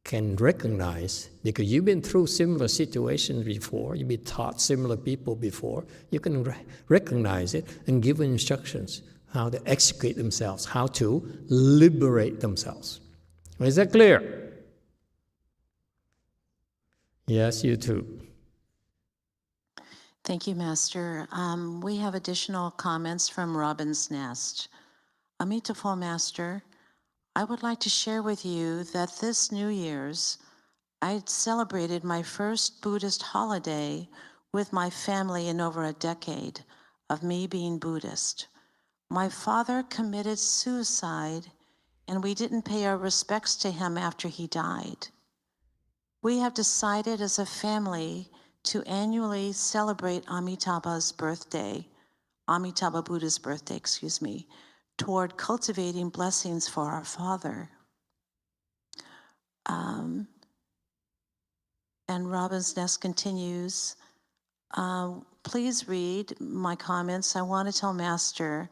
can recognize, because you've been through similar situations before, you've been taught similar people before, you can recognize it and give instructions how to extricate themselves, how to liberate themselves. Is that clear? Yes, you too. Thank you, Master. We have additional comments from Robin's Nest. Emitofuo, Master, I would like to share with you that this New Year's, I celebrated my first Buddhist holiday with my family in over a decade of me being Buddhist. My father committed suicide, and we didn't pay our respects to him after he died. We have decided as a family to annually celebrate Amitabha Buddha's birthday, toward cultivating blessings for our father. And Robin's Nest continues, please read my comments. I want to tell Master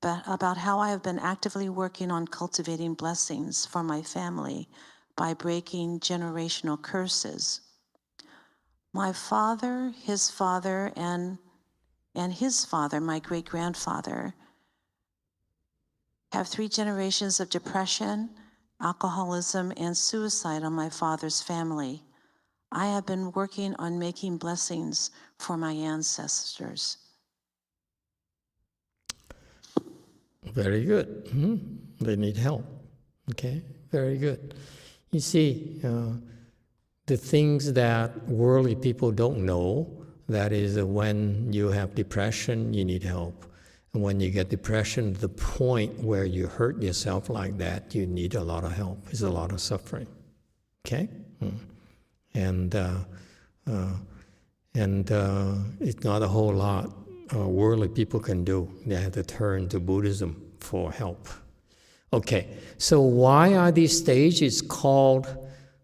about how I have been actively working on cultivating blessings for my family by breaking generational curses. My father, his father, and his father, my great-grandfather, have 3 generations of depression, alcoholism, and suicide on my father's family. I have been working on making blessings for my ancestors. Very good. They need help. Okay, very good. You see, the things that worldly people don't know, that is when you have depression, you need help. And when you get depression, the point where you hurt yourself like that, you need a lot of help. It's a lot of suffering. Okay? And it's not a whole lot worldly people can do. They have to turn to Buddhism for help. Okay, so why are these stages called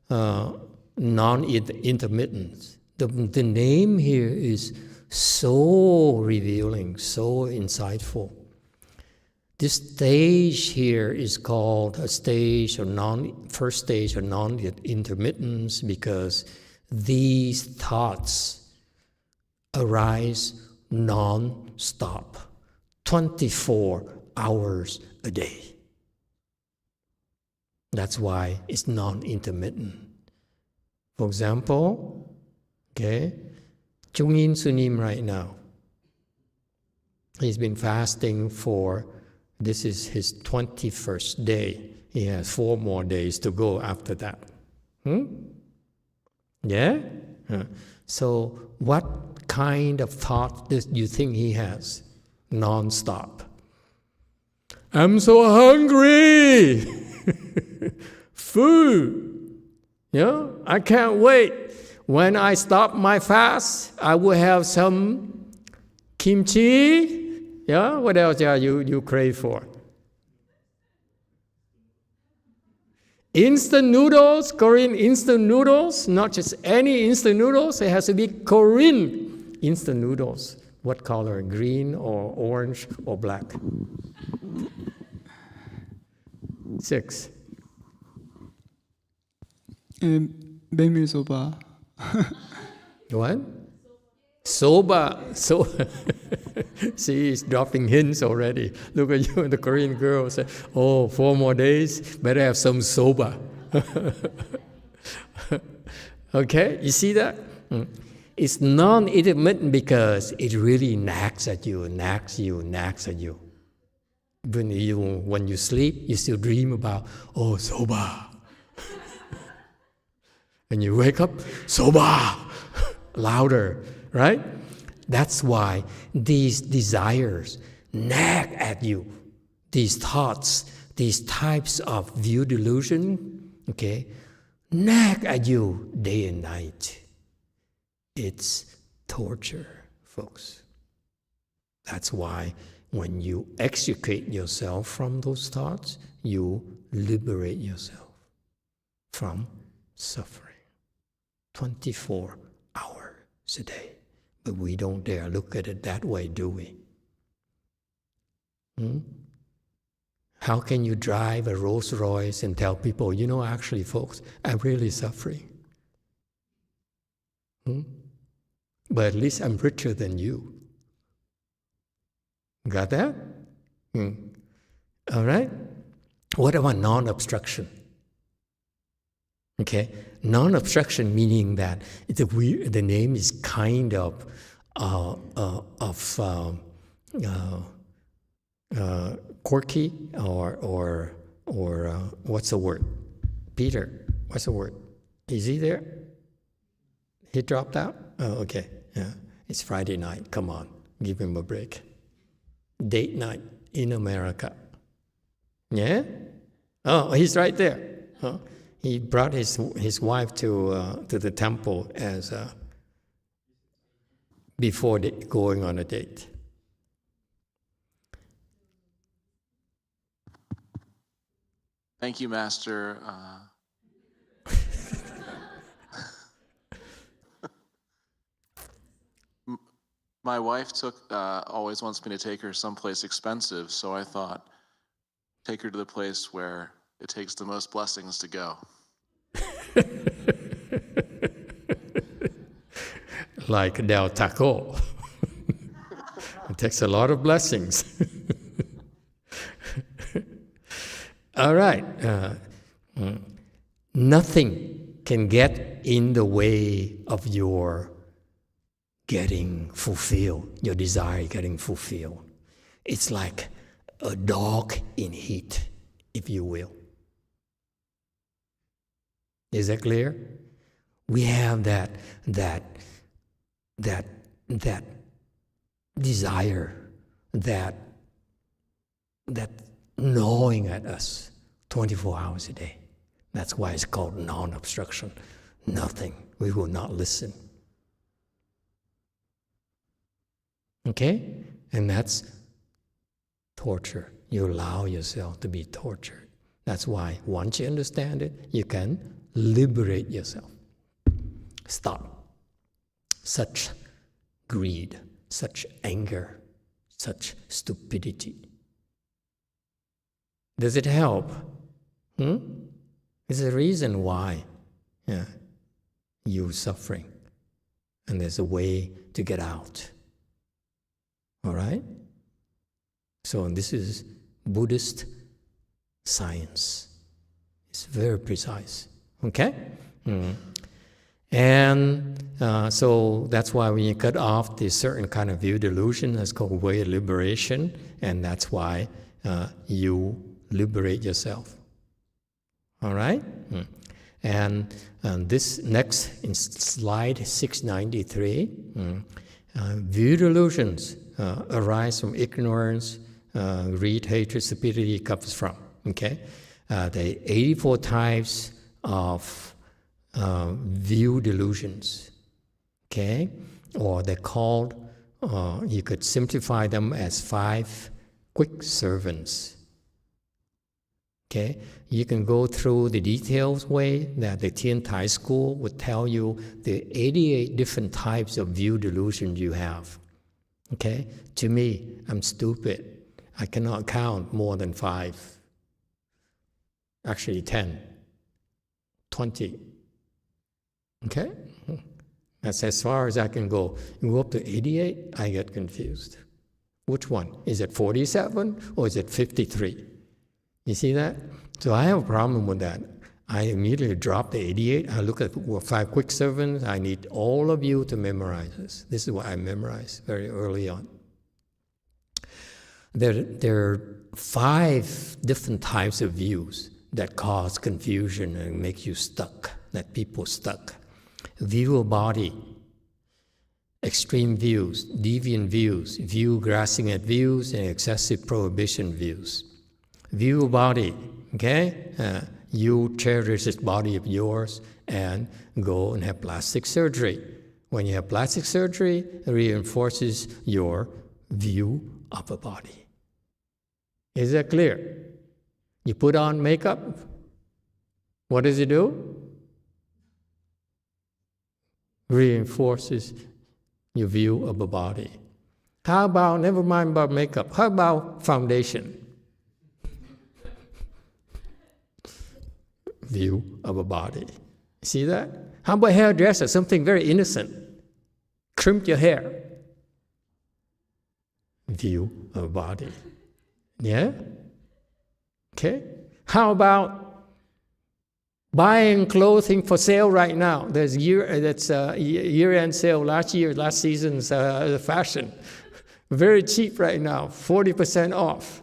non-intermittent? The name here is so revealing, so insightful. This stage here is called a stage of first stage of non-intermittence because these thoughts arise non-stop, 24 hours a day. That's why it's non-intermittent. For example, okay, Chung Yin Sunim right now, he's been fasting for, this is his 21st day. He has 4 more days to go after that. Yeah? So what kind of thought do you think he has? Non-stop. I'm so hungry! Food! Yeah? I can't wait. When I stop my fast, I will have some kimchi. Yeah? What else are you crave for? Instant noodles, Korean instant noodles, not just any instant noodles, it has to be Korean instant noodles. What color? Green or orange or black? 6. Bame soba. What? Soba. So see, he's dropping hints already. Look at you and the Korean girl say, oh, 4 more days, better have some soba. Okay, you see that? It's non-intermittent because it really nags at you, nags at you. When you sleep, you still dream about, oh, soba. And you wake up, soba, louder, right? That's why these desires nag at you, these thoughts, these types of view delusion, okay, nag at you day and night. It's torture, folks. That's why when you extricate yourself from those thoughts, you liberate yourself from suffering. 24 hours a day. But we don't dare look at it that way, do we? How can you drive a Rolls Royce and tell people, you know, actually, folks, I'm really suffering. But at least I'm richer than you. Got that? All right? What about non-obstruction? Okay, non-obstruction meaning that the name is kind of quirky or what's the word? Peter, what's the word? Is he there? He dropped out? Oh, okay. Yeah, it's Friday night. Come on, give him a break. Date night in America. Yeah? Oh, he's right there. Huh? He brought his wife to the temple as before going on a date. Thank you, Master. My wife always wants me to take her someplace expensive, so I thought, take her to the place where it takes the most blessings to go. Like Del Taco. It takes a lot of blessings. All right. Nothing can get in the way of your getting fulfilled, your desire getting fulfilled. It's like a dog in heat, if you will. Is that clear? We have that desire, that gnawing at us 24 hours a day. That's why it's called non-obstruction. Nothing. We will not listen. Okay? And that's torture. You allow yourself to be tortured. That's why once you understand it, you can liberate yourself. Stop such greed, such anger, such stupidity. Does it help? There's a reason why you're suffering. And there's a way to get out. All right? So this is Buddhist science. It's very precise. Okay? And so that's why when you cut off this certain kind of view delusion, that's called way of liberation. And that's why you liberate yourself. All right? And this next, in slide 693, view delusions arise from ignorance, greed, hatred, stupidity comes from. Okay? The 84 types of view delusions. Okay? Or they're called, you could simplify them as 5 quick servants. Okay? You can go through the details way that the Tien Thai school would tell you the 88 different types of view delusion you have. Okay? To me, I'm stupid. I cannot count more than 5. Actually 10, 20. Okay? That's as far as I can go. You go up to 88, I get confused. Which one? Is it 47 or is it 53? You see that? So I have a problem with that. I immediately drop the 88. I look at 5 quick servants. I need all of you to memorize this. This is what I memorized very early on. There are 5 different types of views that cause confusion and make you stuck, that people stuck. View of body, extreme views, deviant views, view grasping at views, and excessive prohibition views. View of body, okay? You cherish this body of yours and go and have plastic surgery. When you have plastic surgery, it reinforces your view of a body. Is that clear? You put on makeup, what does it do? Reinforces your view of a body. How about, never mind about makeup, how about foundation? View of a body. See that? How about hairdresser? Something very innocent. Trim your hair. View of a body. Yeah? Okay? How about buying clothing for sale right now? There's year-end sale last season's fashion. Very cheap right now, 40% off.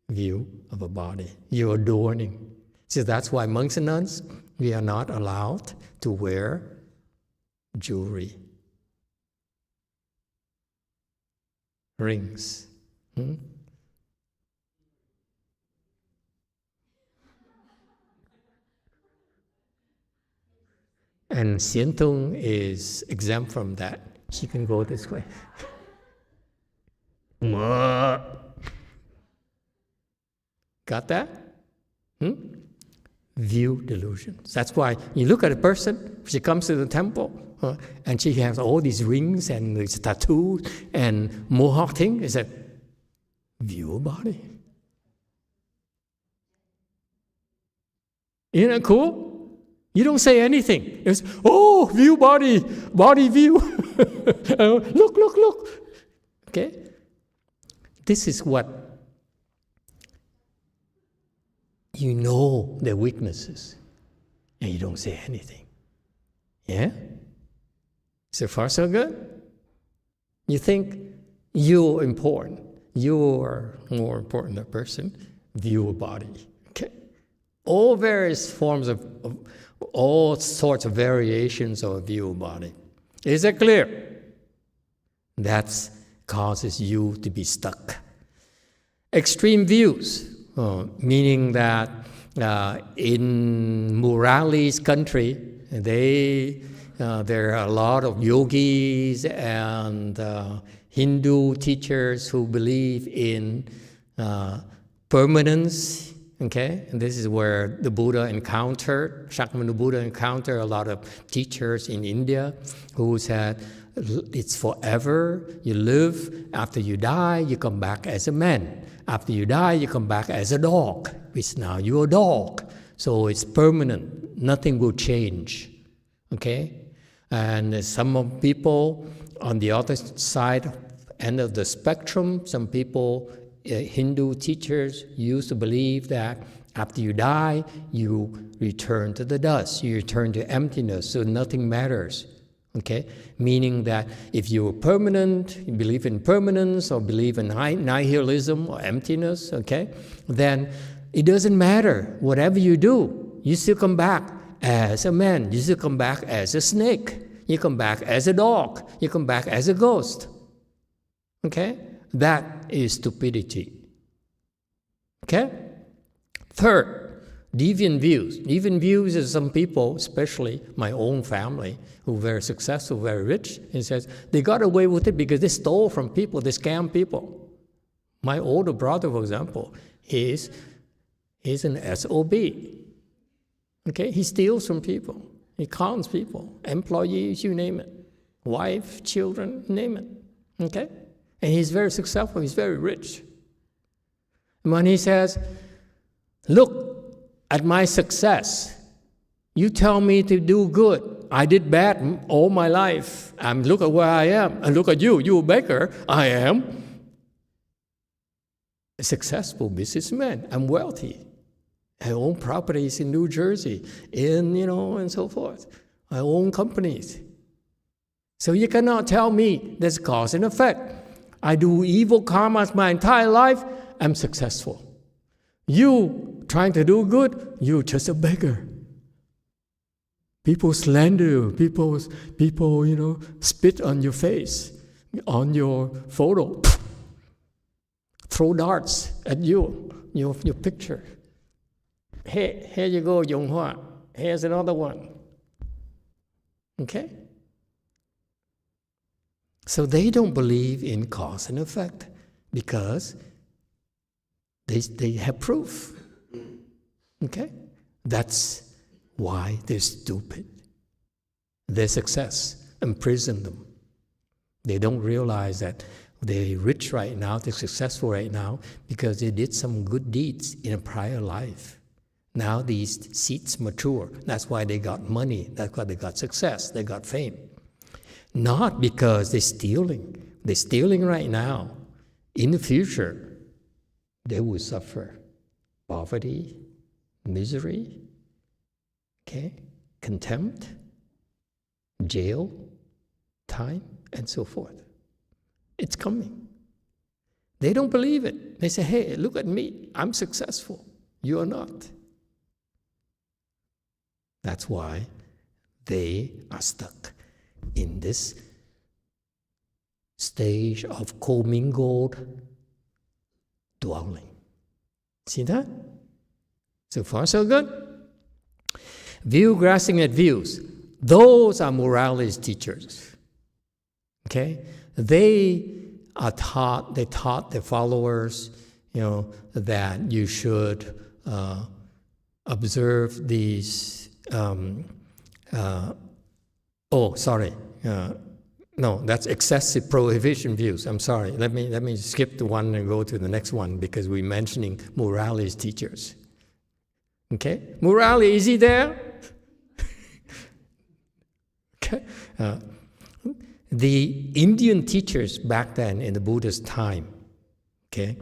View of a body. You're adorning. So that's why monks and nuns, we are not allowed to wear jewelry. Rings. And Xian Tung is exempt from that. She can go this way. Got that? View delusions. That's why you look at a person, she comes to the temple, and she has all these rings and these tattoos and mohawk thing. It's a view of body. Isn't that cool? You don't say anything. It's, view body, body view. Look. Okay? This is what you know their weaknesses, and you don't say anything. Yeah? So far, so good? You think you're important. You're more important than a person. View a body. Okay? all various forms of all sorts of variations of a view about it. Is it clear? That causes you to be stuck. Extreme views, meaning that in Murali's country, there are a lot of yogis and Hindu teachers who believe in permanence. Okay, and this is where the Buddha encountered, Shakyamuni Buddha encountered a lot of teachers in India who said, it's forever, you live, after you die, you come back as a man. After you die, you come back as a dog, which now you're a dog. So it's permanent, nothing will change, okay? And some people on the other side, end of the spectrum, some people, Hindu teachers used to believe that after you die, you return to the dust, you return to emptiness, so nothing matters, okay? Meaning that if you're permanent, you believe in permanence or believe in nihilism or emptiness, okay? Then it doesn't matter, whatever you do, you still come back as a man, you still come back as a snake, you come back as a dog, you come back as a ghost, okay? That is stupidity. Okay? Third, deviant views. Deviant views is some people, especially my own family, who are very successful, very rich, and says they got away with it because they stole from people, they scam people. My older brother, for example, he's an SOB. Okay? He steals from people. He cons people, employees, you name it. Wife, children, name it. Okay? And he's very successful, he's very rich. And when he says, look at my success, you tell me to do good. I did bad all my life. Look at where I am. And look at you, you a baker. I am a successful businessman. I'm wealthy. I own properties in New Jersey, and so forth. I own companies. So you cannot tell me there's cause and effect. I do evil karmas my entire life, I'm successful. You trying to do good, you're just a beggar. People slander you, people, spit on your face, on your photo, throw darts at you, your picture. Hey, here you go, YongHua. Here's another one. Okay? So they don't believe in cause and effect because they have proof. Okay? That's why they're stupid. Their success imprisoned them. They don't realize that they're rich right now, they're successful right now because they did some good deeds in a prior life. Now these seeds mature. That's why they got money. That's why they got success. They got fame. Not because they're stealing. They're stealing right now. In the future, they will suffer poverty, misery, okay, contempt, jail, time, and so forth. It's coming. They don't believe it. They say, hey, look at me. I'm successful. You are not. That's why they are stuck in this stage of commingled dwelling. See that? So far, so good. View grasping at views. Those are moralist teachers. Okay? They taught their followers, that you should observe these. No, that's excessive prohibition views. I'm sorry. Let me skip the one and go to the next one because we're mentioning moralist teachers. Okay, morality, is he there? Okay. The Indian teachers back then in the Buddha's time, okay,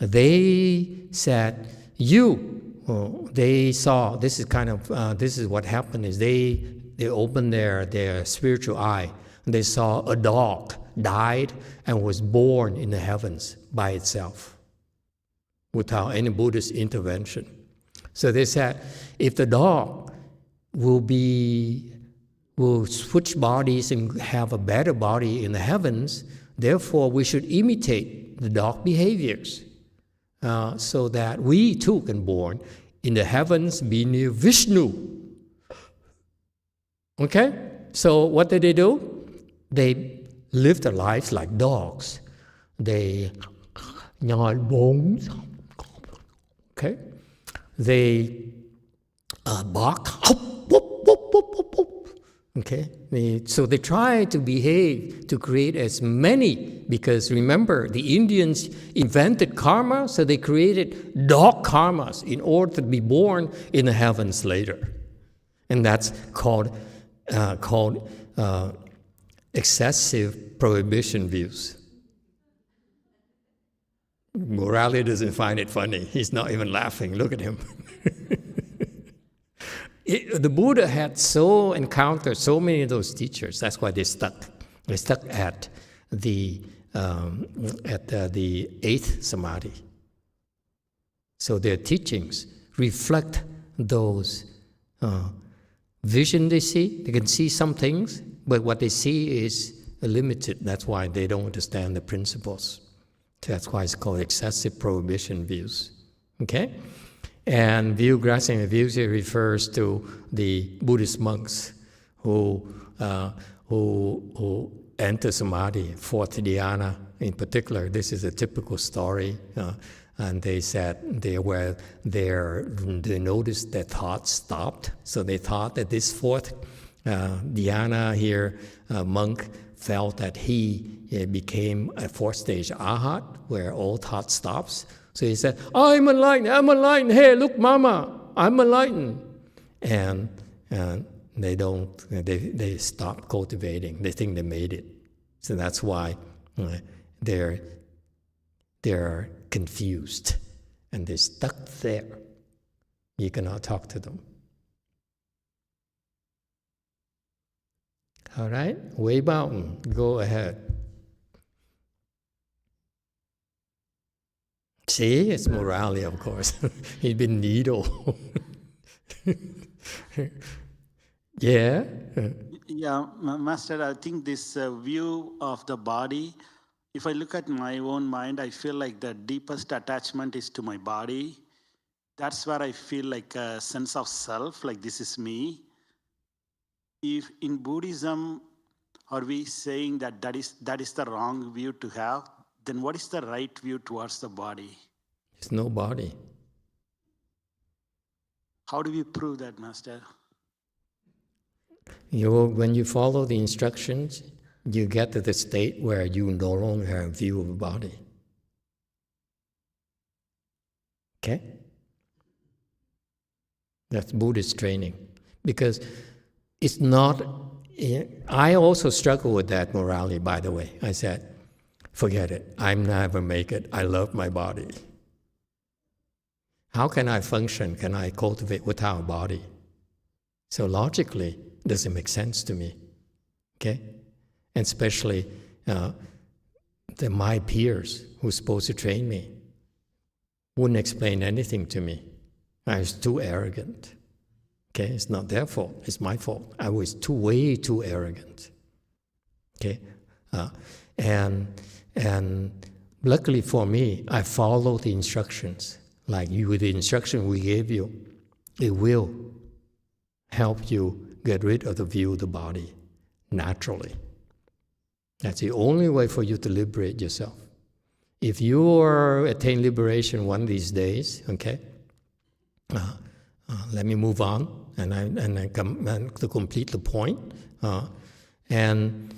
they said, they saw, this is what happened is they opened their spiritual eye, and they saw a dog died and was born in the heavens by itself without any Buddhist intervention. So they said, if the dog will switch bodies and have a better body in the heavens, therefore we should imitate the dog behaviors, so that we too can born in the heavens, be near Vishnu. Okay? So what did they do? They lived their lives like dogs. They gnawed bones. Okay? They bark. Okay? So they try to behave to create as many, because remember, the Indians invented karma, so they created dog karmas in order to be born in the heavens later. And that's called excessive prohibition views. Morality doesn't find it funny. He's not even laughing. Look at him. The Buddha had encountered so many of those teachers. That's why they stuck. They stuck at the 8th samadhi. So their teachings reflect those vision they see. They can see some things, but what they see is limited. That's why they don't understand the principles. That's why it's called excessive prohibition views. Okay? And view grasping the views here refers to the Buddhist monks who enter samadhi, fourth dhyana in particular. This is a typical story. And they said they noticed their thoughts stopped. So they thought that this fourth dhyana here, monk, felt that he became a fourth stage arhat, where all thought stops. So he said, I'm enlightened, hey, look, mama, I'm enlightened. And they stop cultivating. They think they made it. So that's why they're confused. And they're stuck there. You cannot talk to them. All right? Wei Baoten, go ahead. See, it's morality, of course. He's been needled. Yeah? Yeah, Master, I think this view of the body, if I look at my own mind, I feel like the deepest attachment is to my body. That's where I feel like a sense of self, like this is me. If in Buddhism, are we saying that that is the wrong view to have? Then what is the right view towards the body? It's no body. How do we prove that, Master? When you follow the instructions, you get to the state where you no longer have a view of the body. Okay? That's Buddhist training. Because it's not... I also struggle with that morality, by the way. I said, forget it. I'm never make it. I love my body. How can I function? Can I cultivate without a body? So logically, it doesn't make sense to me. Okay? And especially my peers who are supposed to train me wouldn't explain anything to me. I was too arrogant. Okay? It's not their fault. It's my fault. I was way too arrogant. Okay? And luckily for me, I followed the instructions. Like with the instruction we gave you, it will help you get rid of the view of the body naturally. That's the only way for you to liberate yourself. If you attain liberation one of these days, okay, let me move on and come to complete the point. And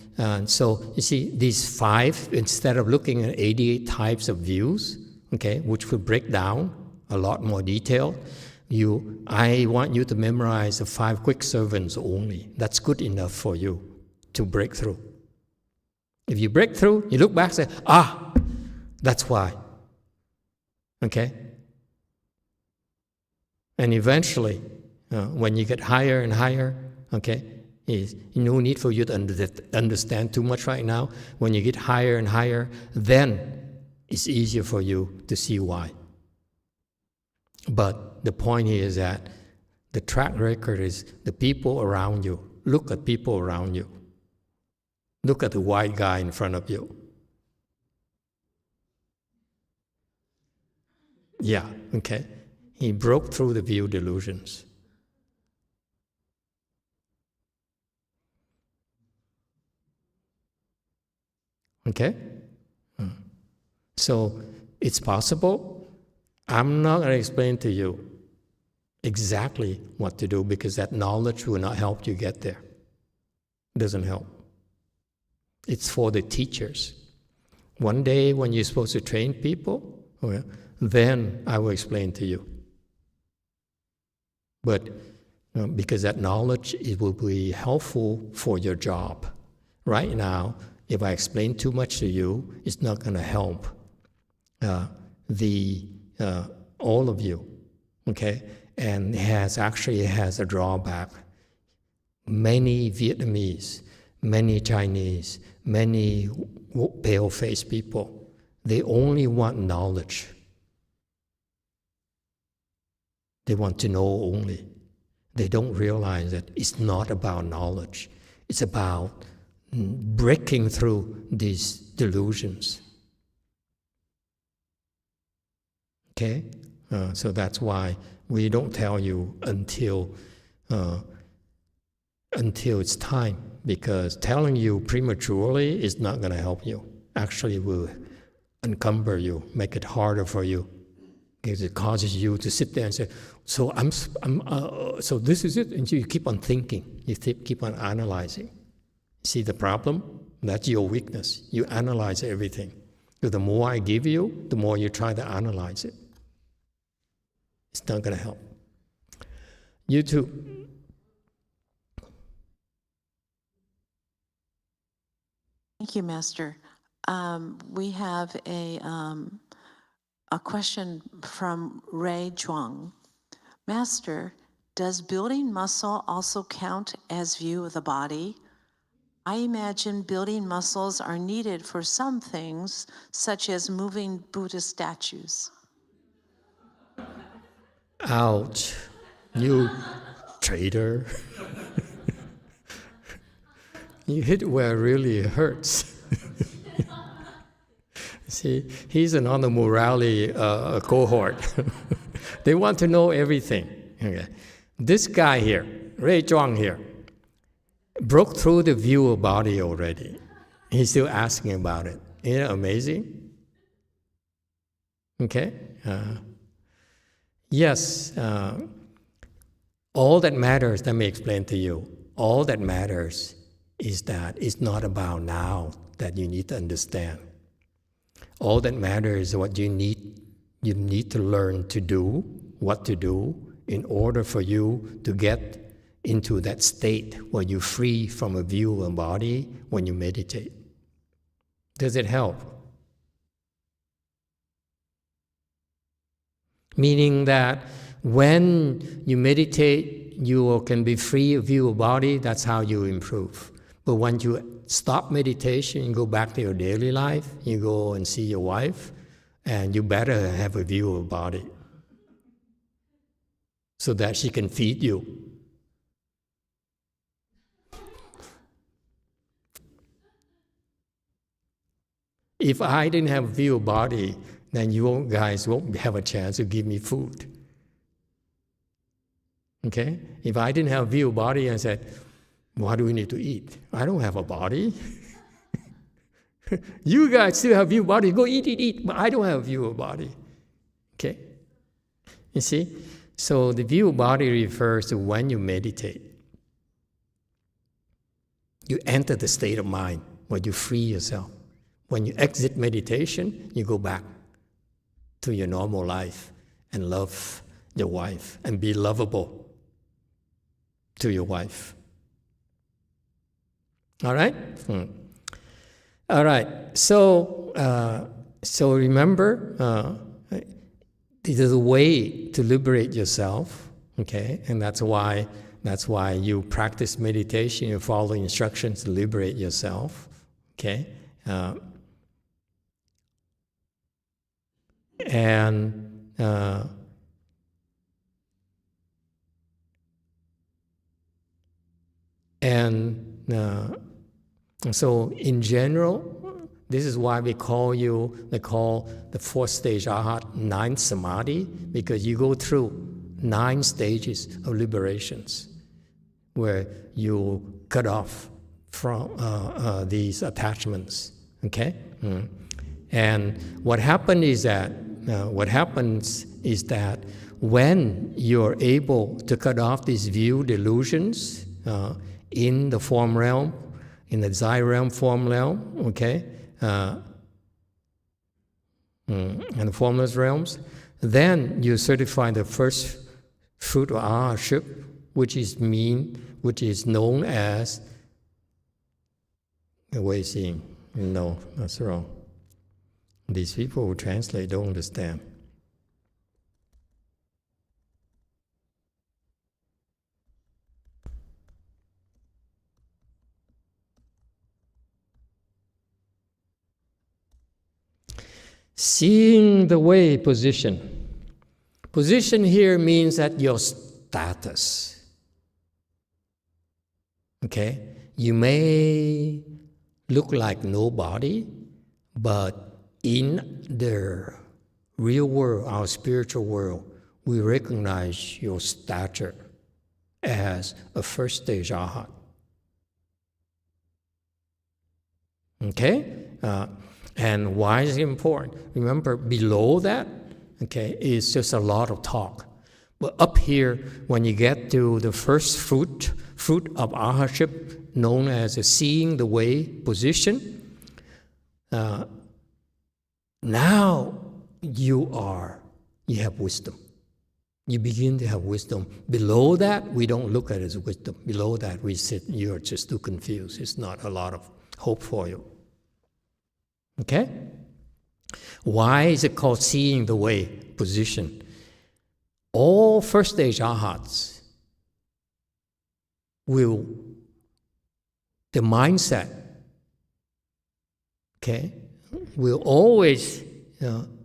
so you see, these 5, instead of looking at 88 types of views, okay, which will break down a lot more detail, I want you to memorize the 5 quick servants only. That's good enough for you to break through. If you break through, you look back and say, that's why. Okay? And eventually, when you get higher and higher, okay, there's no need for you to understand too much right now. When you get higher and higher, then it's easier for you to see why. But the point here is that the track record is the people around you. Look at people around you. Look at the white guy in front of you. Yeah, okay. He broke through the view delusions. Okay? So it's possible. I'm not going to explain to you exactly what to do because that knowledge will not help you get there. It doesn't help. It's for the teachers. One day when you're supposed to train people, well, then I will explain to you. But because that knowledge, it will be helpful for your job. Right now, if I explain too much to you, it's not going to help all of you, okay? And it has a drawback. Many Vietnamese, many Chinese, many pale-faced people, they only want knowledge. They want to know only. They don't realize that it's not about knowledge. It's about breaking through these delusions. Okay? So that's why we don't tell you until it's time, because telling you prematurely is not going to help you. Actually, will encumber you, make it harder for you, because it causes you to sit there and say, "So so this is it," and you keep on thinking, you keep on analyzing. See the problem? That's your weakness. You analyze everything. So the more I give you, the more you try to analyze it. It's not going to help. You too. Thank you, Master. We have a question from Ray Zhuang. Master, does building muscle also count as view of the body? I imagine building muscles are needed for some things, such as moving Buddhist statues. Ouch, you traitor. You hit where it really hurts. See, he's another morality cohort. They want to know everything. Okay. This guy here, Ray Zhuang here, broke through the view of body already. He's still asking about it. Isn't it amazing? Okay? Yes, all that matters, let me explain to you, all that matters is that it's not about now that you need to understand. All that matters is what you need to learn to do, what to do, in order for you to get into that state where you're free from a view of body when you meditate. Does it help? Meaning that when you meditate, you can be free of view of body, that's how you improve. But when you stop meditation, you go back to your daily life, you go and see your wife, and you better have a view of body so that she can feed you. If I didn't have a view of body, then you guys won't have a chance to give me food. Okay? If I didn't have a view of body and said, what do we need to eat? I don't have a body. You guys still have view of body. Go eat. But I don't have a view of body. Okay? You see? So the view of body refers to when you meditate. You enter the state of mind where you free yourself. When you exit meditation, you go back to your normal life and love your wife and be lovable to your wife. All right? All right. So remember, it is a way to liberate yourself. Okay, and that's why you practice meditation. You follow instructions to liberate yourself. Okay. And And so in general, this is why they call the fourth stage Arhat ninth Samadhi, because you go through 9 stages of liberations where you cut off from these attachments. Okay? And what happens is that when you're able to cut off these view delusions in the form realm, in the Zai realm, form realm, okay, and the formless realms, then you certify the first fruit of arhatship, which is known as the way seeing. No, that's wrong. These people who translate don't understand. Seeing the way position. Position here means that your status. Okay? You may look like nobody, but in the real world, our spiritual world, we recognize your stature as a first stage Arhat. Okay? And why is it important? Remember, below that, okay, is just a lot of talk. But up here, when you get to the first fruit of arhatship, known as a seeing the way position, now you have wisdom. You begin to have wisdom. Below that, we don't look at it as wisdom. Below that, we sit, you're just too confused. It's not a lot of hope for you. Okay? Why is it called seeing the way position? All first stage Arhats the mindset, okay, will always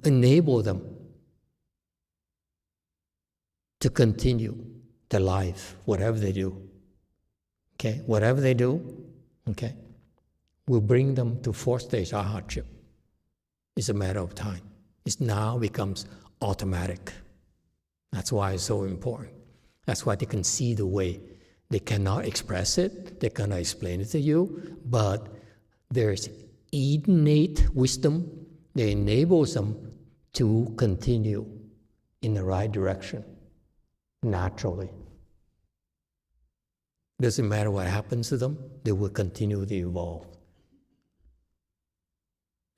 enable them to continue their life, whatever they do. Okay, whatever they do, okay, will bring them to fourth stage arhatship. It's a matter of time. It now becomes automatic. That's why it's so important. That's why they can see the way. They cannot express it, they cannot explain it to you, but there's innate wisdom that enables them to continue in the right direction, naturally. Doesn't matter what happens to them, they will continue to evolve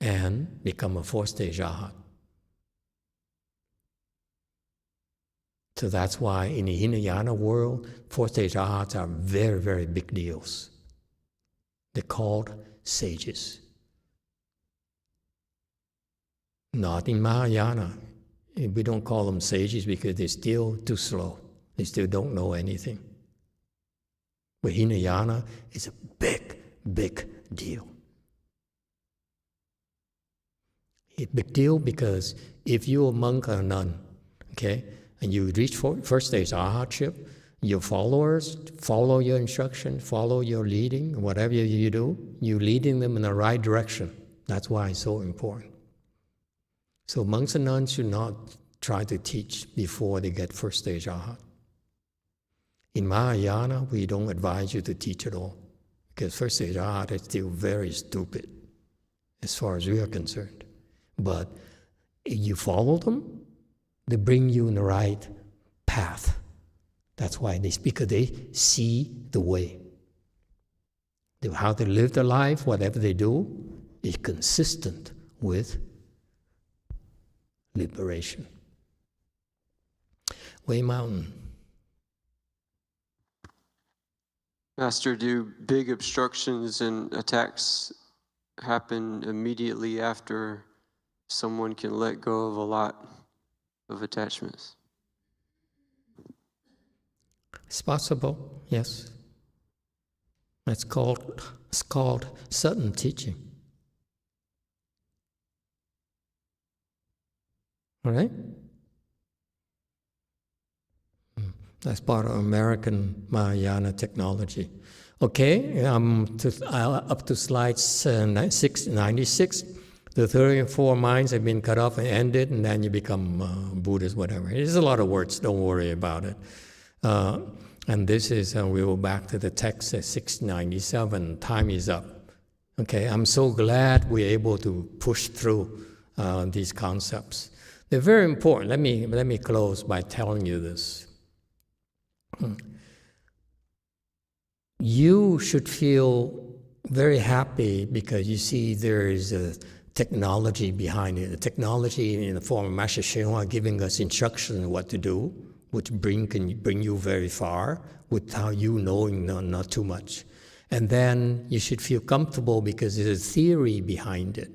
and become a fourth stage Arhat. So that's why in the Hinayana world, fourth stage Arhats are very, very big deals. They're called sages. Not in Mahayana. We don't call them sages because they're still too slow. They still don't know anything. But Hinayana is a big, big deal. It's a big deal because if you're a monk or a nun, okay, and you reach first stage arhatship, your followers follow your instruction, follow your leading, whatever you do, you're leading them in the right direction. That's why it's so important. So monks and nuns should not try to teach before they get first stage Arhat. In Mahayana, we don't advise you to teach at all, because first stage Arhat is still very stupid, as far as we are concerned. But if you follow them, they bring you in the right path. That's why because they see the way. How they live their life, whatever they do, is consistent with liberation. Way Mountain. Master, do big obstructions and attacks happen immediately after someone can let go of a lot of attachments? It's possible, yes. It's called sudden teaching. All right? That's part of American Mahayana technology. Okay, up to slide 96. The 34 minds have been cut off and ended, and then you become Buddhist, whatever. There's a lot of words, don't worry about it. And this is, we go back to the text at 697, time is up. Okay, I'm so glad we're able to push through these concepts. They're very important. Let me close by telling you this. You should feel very happy because you see there is a technology behind it. The technology in the form of Master Shenhua giving us instructions on what to do, which can bring you very far without you knowing not too much. And then you should feel comfortable because there's a theory behind it.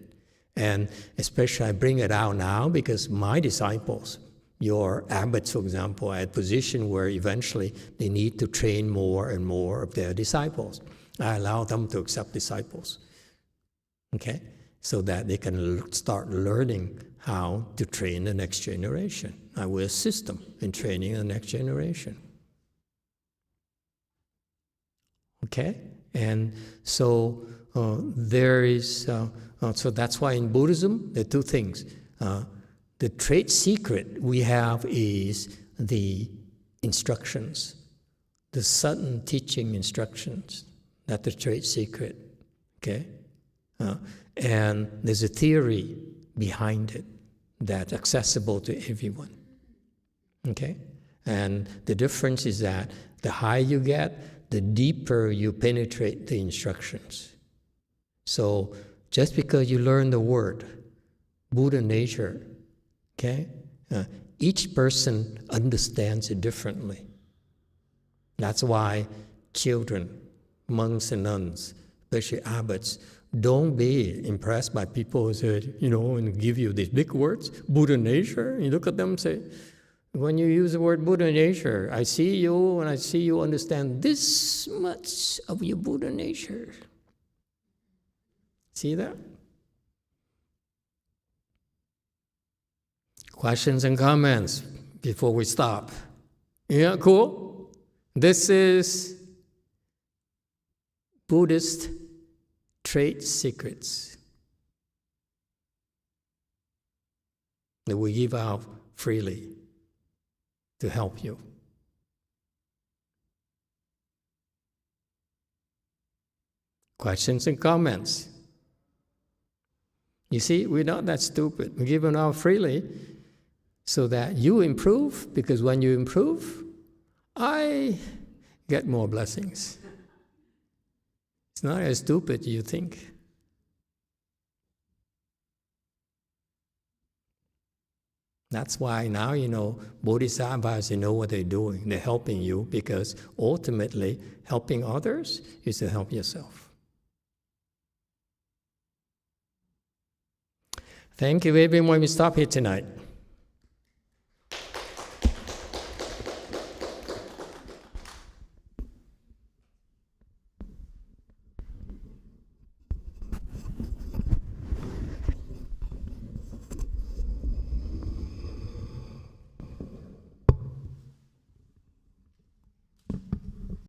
And especially I bring it out now because my disciples, your abbots, for example, are at a position where eventually they need to train more and more of their disciples. I allow them to accept disciples, okay, so that they can start learning how to train the next generation. I will assist them in training the next generation. Okay, and so there is, so that's why in Buddhism, there are two things. The trade secret we have is the instructions, the sudden teaching instructions. That's the trade secret, okay? And there's a theory behind it that's accessible to everyone, okay? And the difference is that the higher you get, the deeper you penetrate the instructions. So just because you learn the word, Buddha nature, okay, each person understands it differently. That's why children, monks and nuns, especially abbots, don't be impressed by people who say, and give you these big words, Buddha nature. You look at them and say, when you use the word Buddha nature, I see you and I see you understand this much of your Buddha nature. See that? Questions and comments before we stop? Yeah, cool? This is Buddhist trade secrets that we give out freely to help you. Questions and comments? You see, we're not that stupid. We give them out freely so that you improve, because when you improve, I get more blessings. It's not as stupid as you think. That's why now, bodhisattvas, know what they're doing. They're helping you because ultimately helping others is to help yourself. Thank you, everyone. We stop here tonight.